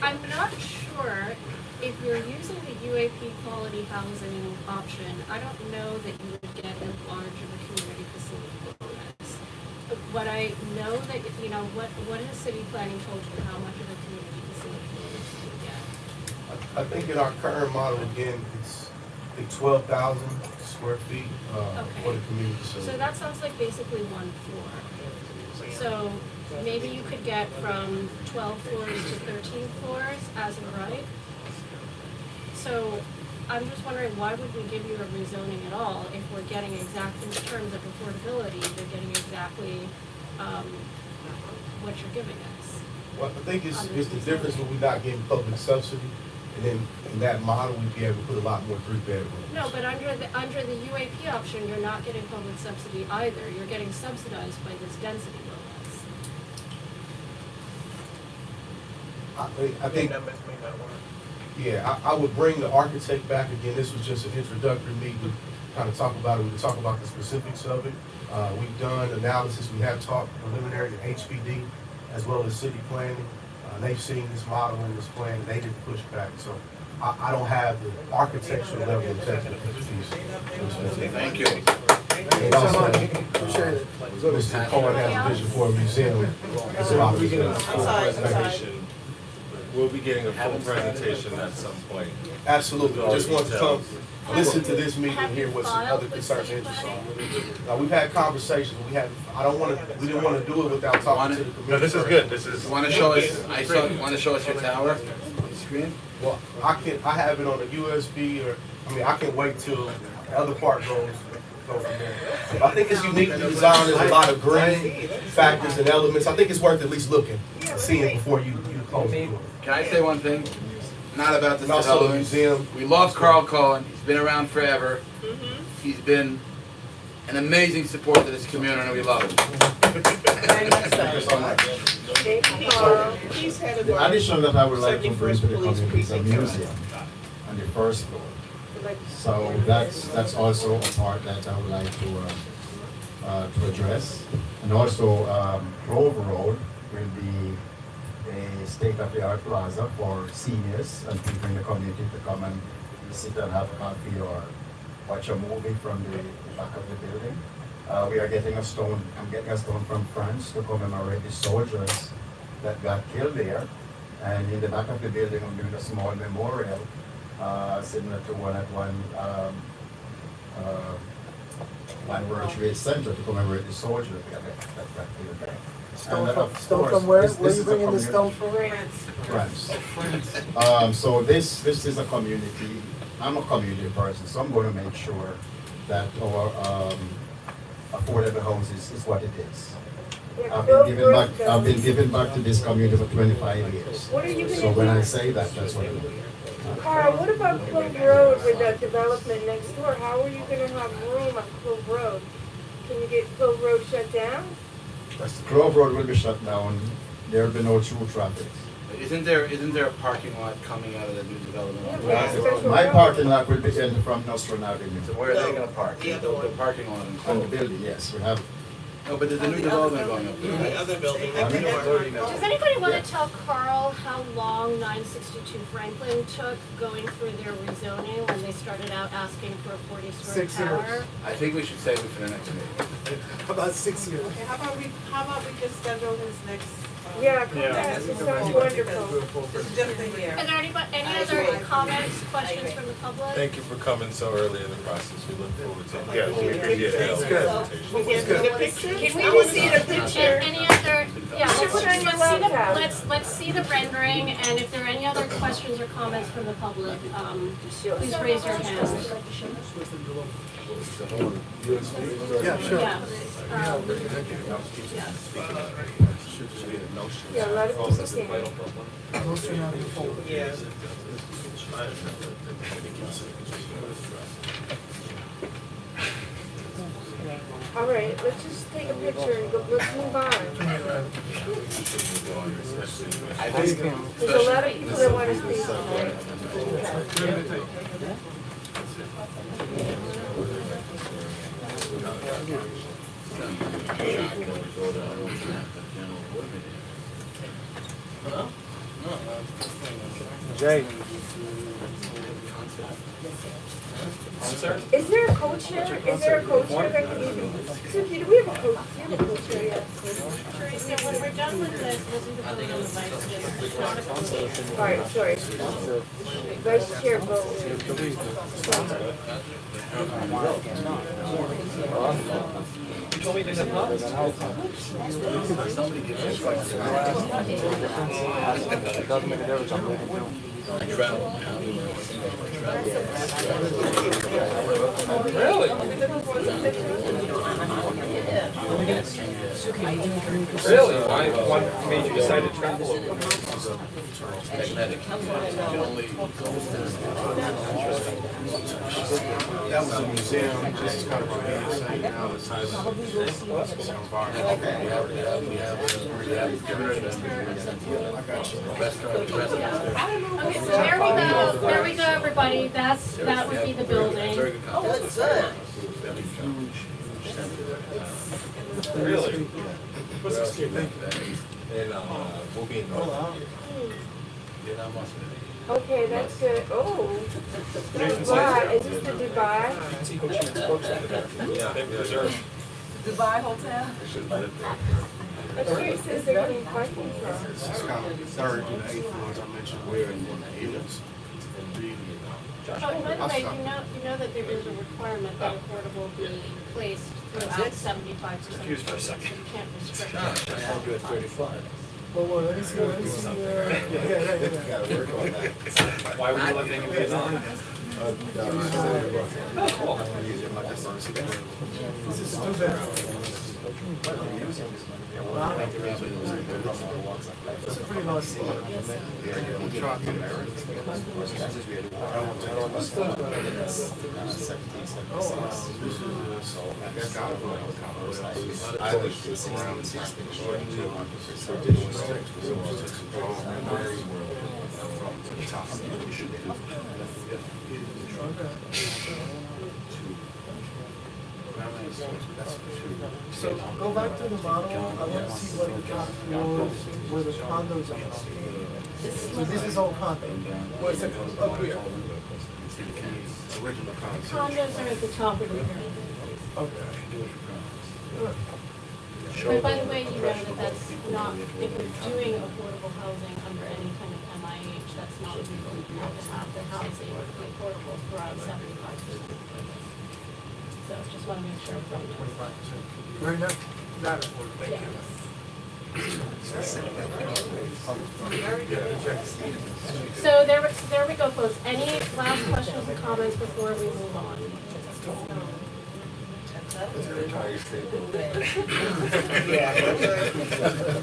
I'm not sure if you're using the UAP quality housing option, I don't know that you would get as large of a community facility bonus. What I know that, what has city planning told you how much of a community facility bonus you would get? I think in our current model, again, it's I think 12,000 square feet for the community facility. So that sounds like basically 1 floor. So maybe you could get from 12 floors to 13 floors as of right. So I'm just wondering, why would we give you a rezoning at all if we're getting exactly, in terms of affordability, you're getting exactly what you're giving us? Well, I think it's the difference when we're not getting public subsidy, and then in that model, we'd be able to put a lot more 3 bedrooms. No, but under the UAP option, you're not getting public subsidy either. You're getting subsidized by this density bonus. I think. Numbers may not work. Yeah, I would bring the architect back again. This was just an introductory meeting to kind of talk about it. We could talk about the specifics of it. We've done analysis. We have talked preliminary to HPD as well as city planning. They've seen this model and this plan, and they didn't push back. So I don't have the architectural level of technical expertise. Thank you. And also, Mr. Cohen has a vision for a museum. It's about this. We'll be getting a full presentation at some point. Absolutely. Just want to come listen to this meeting and hear what some other concerns and interests are. We've had conversations. We didn't want to do it without talking to the community. No, this is good. This is. Want to show us? Want to show us your tower screen? Well, I have it on a USB, I can wait till the other part goes from there. I think it's uniquely designed. There's a lot of green factors and elements. I think it's worth at least looking, seeing before you close the door. Can I say one thing? Not about this And also the development. museum. We love Carl Cohen. He's been around forever. He's been an amazing support to this community, and we love him. Very much Thank you so. so much. Thank you, Carl. He's head of The our addition that I would like to bring 71st to the Police community is a Precinct. museum on the first floor. So that's also a part that I would like to address. And also, Grove Road will be a state-of-the-art plaza for seniors and people in the community to come and sit and have coffee or watch a movie from the back of the building. We are getting a stone, I'm getting a stone from France to commemorate the soldiers that got killed there. And in the back of the building, I'm doing a small memorial, similar to one at one World Trade Center to commemorate the soldiers that got killed there. Stone And from, of stone course, from where? this Where is you a bringing the stone community- from? France. So this is a community, I'm a community person, so I'm going to make sure that our affordable houses is what it is. I've been giving back to this community for 25 years. What are you So gonna when do? I say that, that's what I mean. Carl, what about Clove Road with that development next door? How are you gonna have room on Clove Road? Can you get Clove Road shut down? Grove Road will be shut down, there will be no through traffic. Isn't there a parking lot coming out of the new development? My parking lot will be in from Nostrand Avenue. So where are they gonna park? The parking lot in On the Clove. building, yes, we have. No, but there's a new development going up there. The other building. Does anybody want to tell Carl how long 962 Franklin took going through their rezoning when they started out asking for a 40-story 6 tower? years. I think we should save it for the next meeting. About 6 years. Okay, how about we just schedule his next, Yeah, come back, it sounds wonderful. just a year. Are there any other comments, questions from the public? Thank you for coming so early in the process. We look forward to it. Yeah, we appreciate it. It's good. We can see the picture? Can I wanna see the And any other, yeah, Should put it on your let's see the, laptop. let's see the rendering, and if there are any other questions or comments from the public, please raise your hand. Yeah, sure. Yeah. Yeah, a lot of people can't. Nostrand Avenue forward. Yeah. All right, let's just take a picture and go, let's move on. I think, There's a lot of people that want to speak. Jay. Is there a co-chair? Is there a co-chair that can even, Cynthia, do we have a co, do you have a co-chair yet? Teresa, when we're done with this, wasn't the voting on the vice chair? All right, sorry. Vice chair vote. Doesn't make a difference. I'm leaving too. Really? Really? What made you decide to travel over there? That was a museum, this is kind of a meeting site now, it's Okay, so there we go, everybody, that would be the building. Oh, that's good. Really? And we'll be in North. Okay, that's good. Oh, Dubai, is this the Dubai? Yeah, they reserved. Dubai Hotel? That's where it says they're getting parking from. This is kind of third and eighth floors I mentioned. We're in the units. Oh, and by the way, you know that there is a requirement that affordable be placed throughout 75%. Confused for a second. You can't restrict it. I'll do it 35. Well, let me see, Gotta work on that. Why were you living in Vietnam? This is 2 bedrooms. It's a pretty low scene. So go back to the model, I want to see what the top floors, where the condos are. So this is all condo, where's it up here? Condos are at the top of the pyramid. Okay. But by the way, you know that that's not, if we're doing affordable housing under any kind of MIH, that's not legal. You have to have the housing be affordable throughout 75%. So just want to make sure. Very nice, not affordable, thank you. So there we go, folks. Any last questions or comments before we move on?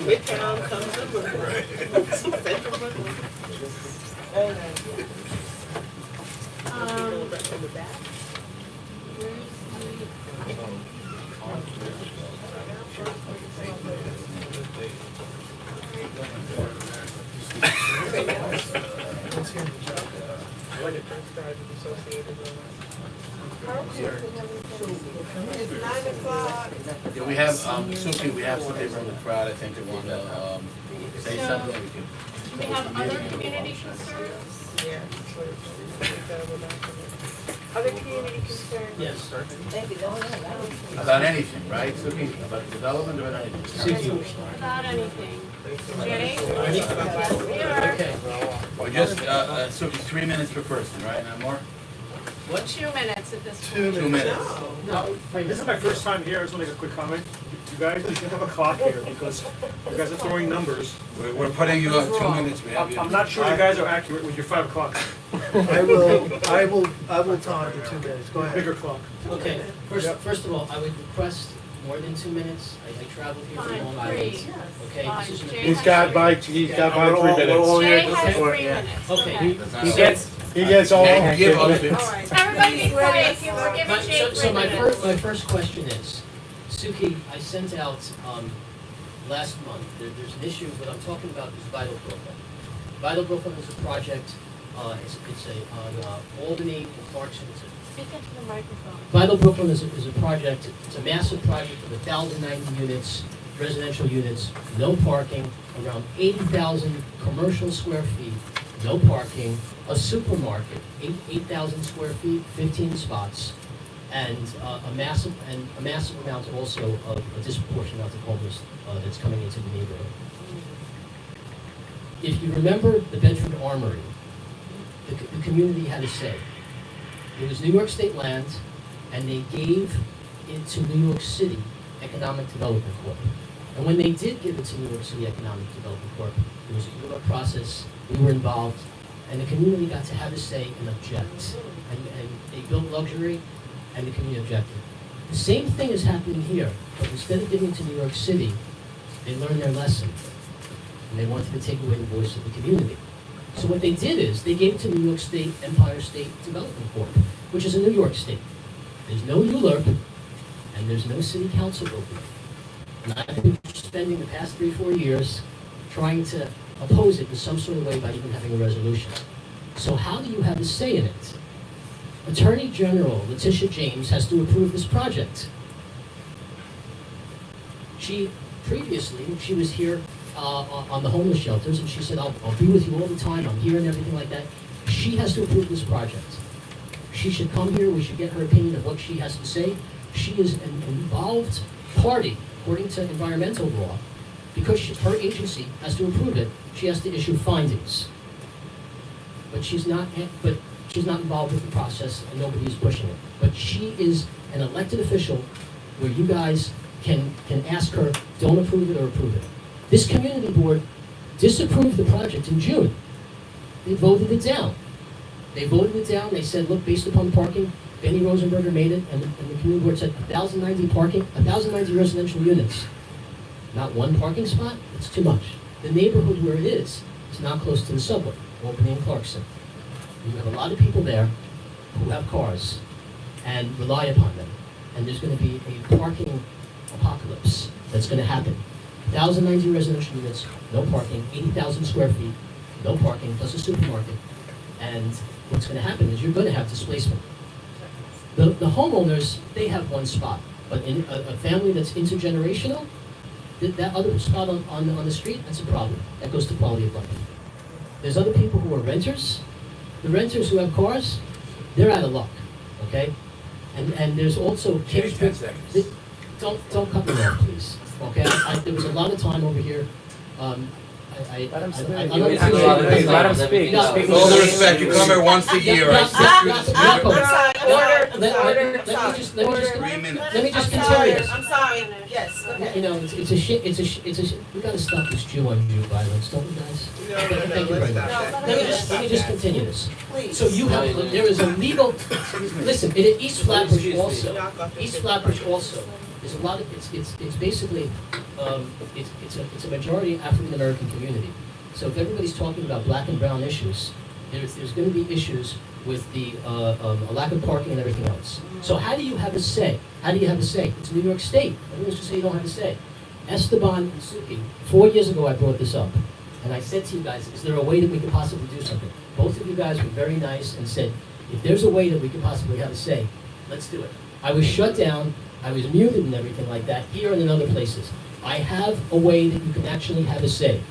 Midtown comes to Brooklyn. Central Brooklyn. It's 9 o'clock. Yeah, we have, Suki, we have somebody from the crowd, I think, that want to, say So- something, we can. Do we have other community concerns? Yeah. Other community concerns? Yes. About anything, right, Suki, about development or about anything? About anything. Jay? Okay. Or just, Suki, 3 minutes per person, right, not more? What? 2 minutes at this 2 point. 2 minutes. No. This is my first time here, I just want to make a quick comment. You guys, we should have a clock here, because you guys are throwing numbers. We're putting you on 2 minutes, we have you. I'm not sure you guys are accurate with your 5 o'clock. I will time the 2 minutes, go ahead. Bigger clock. Okay, first of all, I would request more than 2 minutes. I traveled here from Fine, Long 3. Island. Okay, Fine. this is Jay He's has got 3. by 3 minutes. Jay has 3 minutes. Okay. He gets all. Thank you. All right, everybody be quiet. We're giving Jay 3 So minutes. my first question is, Suki, I sent out, last month, there's an issue, what I'm talking about is Vital Brooklyn. Vital Brooklyn is a project, it's on Albany and Clarkson. Speak into the microphone. Vital Brooklyn is a project, it's a massive project of 1,090 units, residential units, no parking, around 80,000 commercial square feet, no parking, a supermarket, 8,000 square feet, 15 spots, and a massive amount also of a disproportionate amount of homeless that's coming into the neighborhood. If you remember the Bedford Armory, the community had a say. It was New York State land, and they gave it to New York City Economic Development Corp. And when they did give it to New York City Economic Development Corp, there was a ULURP process, we were involved, and the community got to have a say and object. And they built luxury, and the community objected. The same thing is happening here, but instead of giving it to New York City, they learned their lesson, and they wanted to take away the voice of the community. So what they did is, they gave it to New York State Empire State Development Corp., which is a New York state. There's no ULURP, and there's no city council opening. And I've been spending the past 3-4 years trying to oppose it in some sort of way by even having a resolution. So how do you have a say in it? Attorney General Letitia James has to approve this project. She was here on the homeless shelters, and she said, I'll be with you all the time, I'm here and everything like that. She has to approve this project. She should come here, we should get her opinion of what she has to say. She is an involved party, according to environmental law. Because her agency has to approve it, she has to issue findings. But she's not involved with the process, and nobody is pushing it. But she is an elected official where you guys can ask her, don't approve it or approve it. This community board disapproved the project in June. They voted it down. They said, look, based upon the parking, Benny Rosenberger made it, and the community board said 1,090 parking, 1,090 residential units. Not one parking spot, it's too much. The neighborhood where it is not close to the subway, Albany and Clarkson. You have a lot of people there who have cars and rely upon them. And there's gonna be a parking apocalypse that's gonna happen. 1,090 residential units, no parking, 80,000 square feet, no parking, plus a supermarket. And what's gonna happen is you're gonna have displacement. The homeowners, they have one spot, but in a family that's intergenerational, that other spot on the street, that's a problem. That goes to quality of life. There's other people who are renters. The renters who have cars, they're out of luck, okay? And there's also kids. 10 seconds. Don't cut me off, please. Okay, there was a lot of time over here. Let him speak. Let him speak. With all due respect, you come here once a year. I sit through this Let me just continue this. I'm sorry, yes, okay. You know, it's a shit, we gotta stop this Jew on Jew violence, don't we, guys? Thank you very much. Let me just continue this. Please. So you have, there is a legal, listen, in East Flatbush also, there's a lot of, it's basically, it's a majority African American community. So if everybody's talking about black and brown issues, there's gonna be issues with the a lack of parking and everything else. So how do you have a say? How do you have a say? It's New York State. Everyone's just say you don't have a say. Esteban and Suki, 4 years ago I brought this up. And I said to you guys, is there a way that we could possibly do something? Both of you guys were very nice and said, if there's a way that we could possibly have a say, let's do it. I was shut down, I was muted and everything like that, here and in other places. I have a way that you can actually have a say.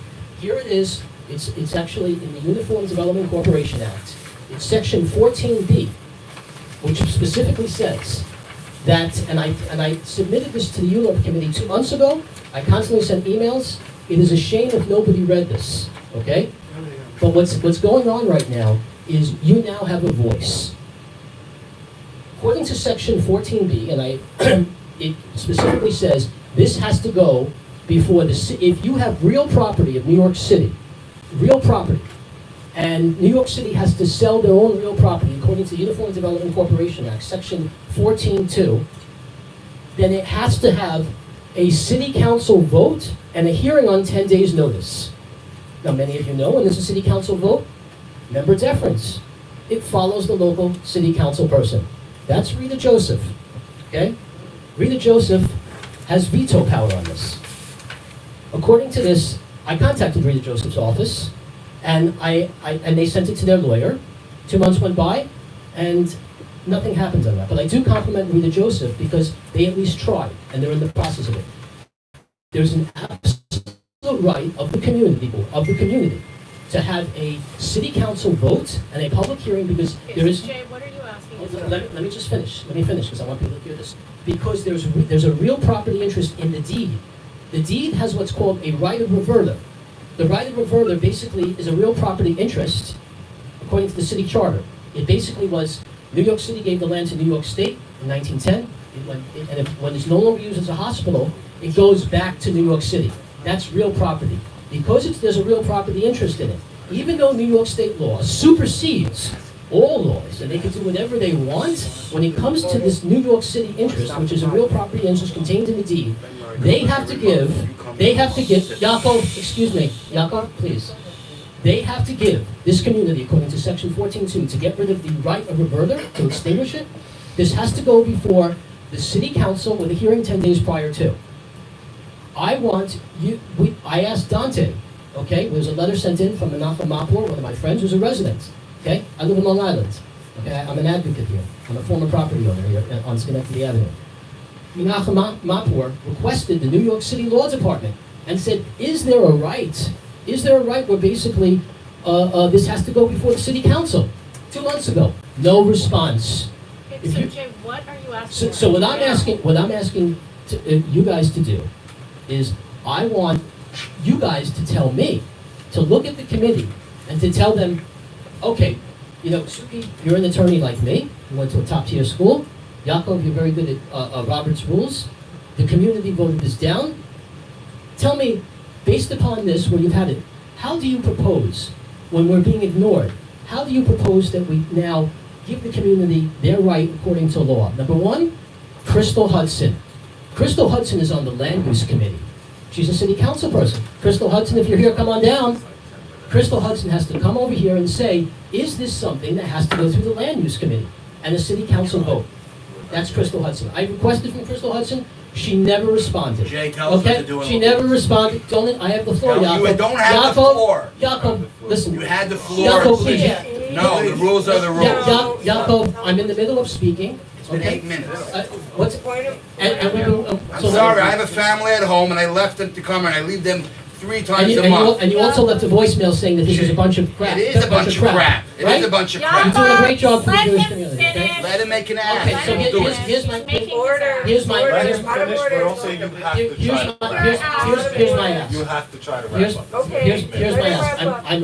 Here it is, it's actually in the Uniform Development Corporation Act. It's section 14B, which specifically says that, and I submitted this to the ULURP committee 2 months ago. I constantly sent emails. It is a shame if nobody read this, okay? But what's going on right now is you now have a voice. According to section 14B, and it specifically says this has to go before the city. If you have real property of New York City, real property, and New York City has to sell their own real property according to the Uniform Development Corporation Act, section 14.2, then it has to have a city council vote and a hearing on 10 days' notice. Now, many of you know when there's a city council vote, member deference. It follows the local city council person. That's Rita Joseph, okay? Rita Joseph has veto power on this. According to this, I contacted Rita Joseph's office, and and they sent it to their lawyer. 2 months went by, and nothing happens on that. But I do compliment Rita Joseph because they at least tried, and they're in the process of it. There's an absolute right of the community, to have a city council vote and a public hearing because there is. Jay, what are you asking? Let me just finish. Let me finish because I want people to hear this. Because there's a real property interest in the deed. The deed has what's called a right of reverter. The right of reverter basically is a real property interest, according to the city charter. It basically was New York City gave the land to New York State in 1910, when it's no longer used as a hospital, it goes back to New York City. That's real property. Because there's a real property interest in it, even though New York State law supersedes all laws, and they can do whatever they want, when it comes to this New York City interest, which is a real property interest contained in the deed, they have to give, Yaakov, excuse me, Yaakov, please. They have to give this community, according to section 14.2, to get rid of the right of reverter, to extinguish it. This has to go before the city council with a hearing 10 days prior to. I asked Dante, okay, there was a letter sent in from Menachem Mapur, one of my friends who's a resident, okay? I live in Long Island, okay? I'm an advocate here. I'm a former property owner here on Schenectady Avenue. Menachem Mapur requested the New York City Law Department and said, is there a right where basically this has to go before the city council? 2 months ago, no response. Okay, so Jay, what are you asking? So what I'm asking you guys to do is I want you guys to tell me, to look at the committee and to tell them, okay, you know, Suki, you're an attorney like me, you went to a top tier school. Yaakov, you're very good at Robert's rules. The community voted this down. Tell me, based upon this, where you've had it, how do you propose, when we're being ignored, how do you propose that we now give the community their right according to law. Number one, Crystal Hudson. Crystal Hudson is on the land use committee. She's a city council person. Crystal Hudson, if you're here, come on down. Crystal Hudson has to come over here and say, is this something that has to go through the land use committee and a city council vote? That's Crystal Hudson. I requested from Crystal Hudson. She never responded. Jay, tell us what to do. She never responded. I have the floor, Jakob. You don't have the floor. Jakob, listen. You had the floor. Jakob, please. No, the rules are the rules. Jakob, I'm in the middle of speaking. It's been 8 minutes. What's, I'm sorry, I have a family at home and I left them to come and I leave them 3 times a month. And you also left a voicemail saying that this is a bunch of crap. It is a bunch of crap. It is a bunch of crap. You're doing a great job for the Jewish community, okay? Let him make an ass. Okay, so here's my ask. You have to try to wrap up. Here's my ask.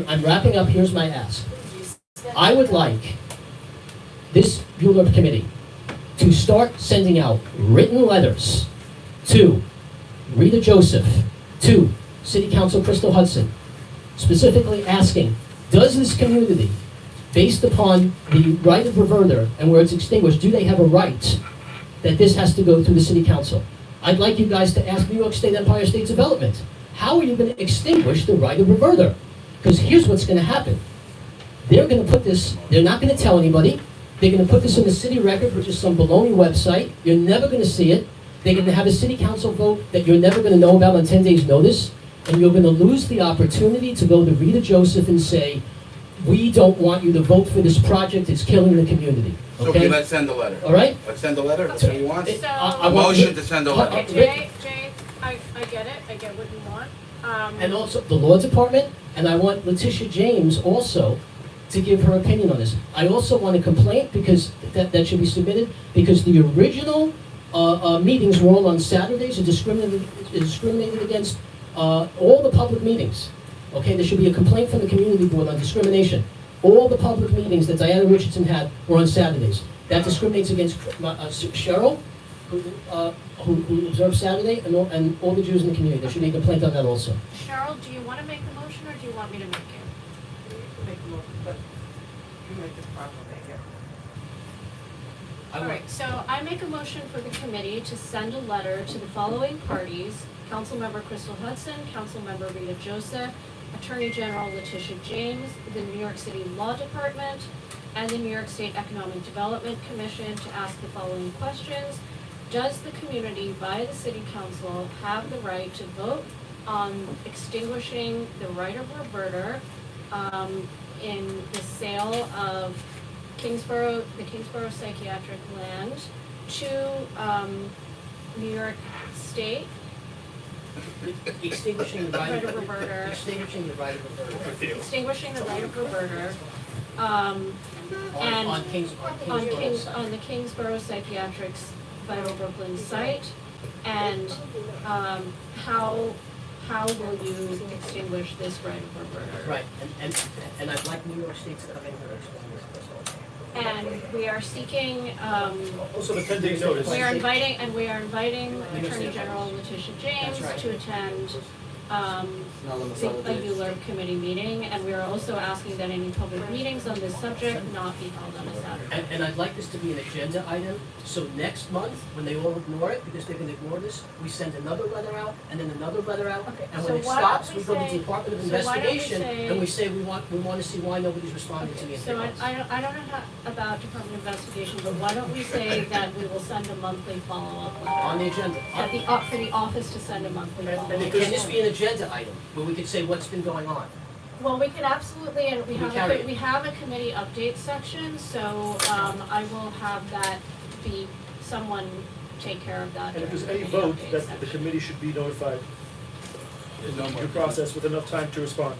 I'm wrapping up. Here's my ask. I would like this ULURP committee to start sending out written letters to Rita Joseph, to City Council Crystal Hudson, specifically asking, does this community, based upon the right of reverter and where it's extinguished, do they have a right that this has to go through the City Council? I'd like you guys to ask New York State Empire State Development, how are you going to extinguish the right of reverter? Because here's what's going to happen. They're going to put this, they're not going to tell anybody, they're going to put this in the city record, which is some baloney website, you're never going to see it, they're going to have a City Council vote that you're never going to know about on 10 days' notice, and you're going to lose the opportunity to go to Rita Joseph and say, we don't want you to vote for this project, it's killing the community. So okay, let's send a letter. All right? Let's send a letter, that's what you want? So, Motion to send a letter. Okay, Jay, I get it, I get what you want. And also the law department, and I want Letitia James also to give her opinion on this. I also want a complaint, because that should be submitted, because the original meetings were all on Saturdays, are discriminated against all the public meetings. Okay, there should be a complaint from the community board on discrimination. All the public meetings that Diana Richardson had were on Saturdays. That discriminates against Cheryl, who observes Saturday, and all the Jews in the community. There should be a complaint on that also. Cheryl, do you want to make the motion or do you want me to make it? Make a motion, but you make it properly, yeah. All right, so I make a motion for the committee to send a letter to the following parties: Councilmember Crystal Hudson, Councilmember Rita Joseph, Attorney General Letitia James, the New York City Law Department, and the New York State Economic Development Commission to ask the following questions. Does the community, via the City Council, have the right to vote on extinguishing the right of reverter in the sale of the Kingsborough Psychiatric land to New York State? Extinguishing the right of reverter. Extinguishing the right of reverter. Extinguishing the right of reverter. On the Kingsborough Psychiatric's Vital Brooklyn site, and how will you extinguish this right of reverter? Right, and I'd like New York State to come in here and explain this also. And we are seeking, Also the 10-day notice. we are inviting Attorney General Letitia James to attend a ULURP committee meeting, and we are also asking that any public meetings on this subject not be held on a Saturday. And I'd like this to be an agenda item, so next month, when they all ignore it, because they're gonna ignore this, we send another letter out, and then another letter out, and so when it why don't stops, we we go to say- the Department of so why don't we Investigation, say- and we say we want to see why nobody's responding to me in 3 So months. I don't know about Department of Investigation, but why don't we say that we will send a monthly follow-up letter? On the agenda. For the office to send a monthly follow-up. And can this be an agenda item, where we could say what's been going on? Well, we could absolutely, and we carry it. we have a committee update section, so I will have that be, someone take care of that. And if during there's any the vote, update that the section. committee should be notified in the due process with enough time to respond.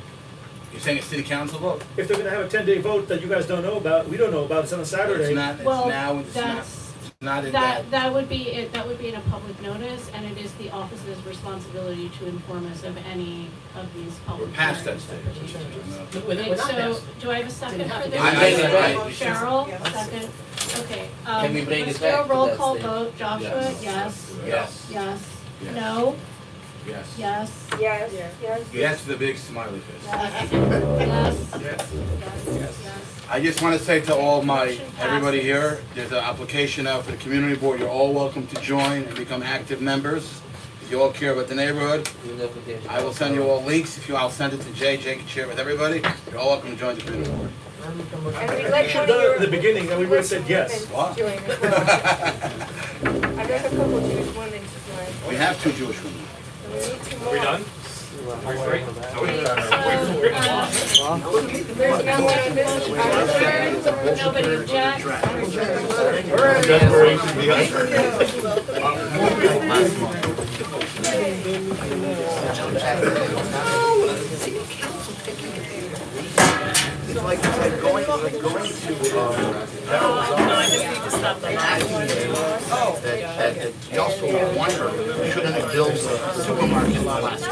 You're saying a city council vote? If they're gonna have a 10-day vote that you guys don't know about, we don't know about, it's on a Saturday. It's not, it's Well, now, it's not, that's- it's not in that. That would be it, that would be in a public notice, and it is the office's responsibility to inform us of any of these public We're past that hearings stage. that pertain to We're it. not So, past it. do I have a second Didn't for happen. this? I- Cheryl, second, okay, Can we bring let's it do a back to roll that call stage? vote, Joshua, yes, Yes. yes, Yes. no, Yes. Yes. Yes, yes. Yes to the big smiley face. Yes. Yes. Yes. I just want to say to all everybody here, there's an application out for the community board. You're all welcome to join and become active members. If you all care about the neighborhood, I will send you all links. I'll send it to Jay. Jay can share it with everybody. You're all welcome to join the community board. And we'd We like should one have of done it your. in the beginning, then we would have said yes. What? Join as well. I'd like a couple Jewish women to join. We have 2 Jewish women. And we need 2 more. Are we done? Are we free? There's no one on this. Nobody objects? Like going to, that you also wonder, shouldn't it build a supermarket last?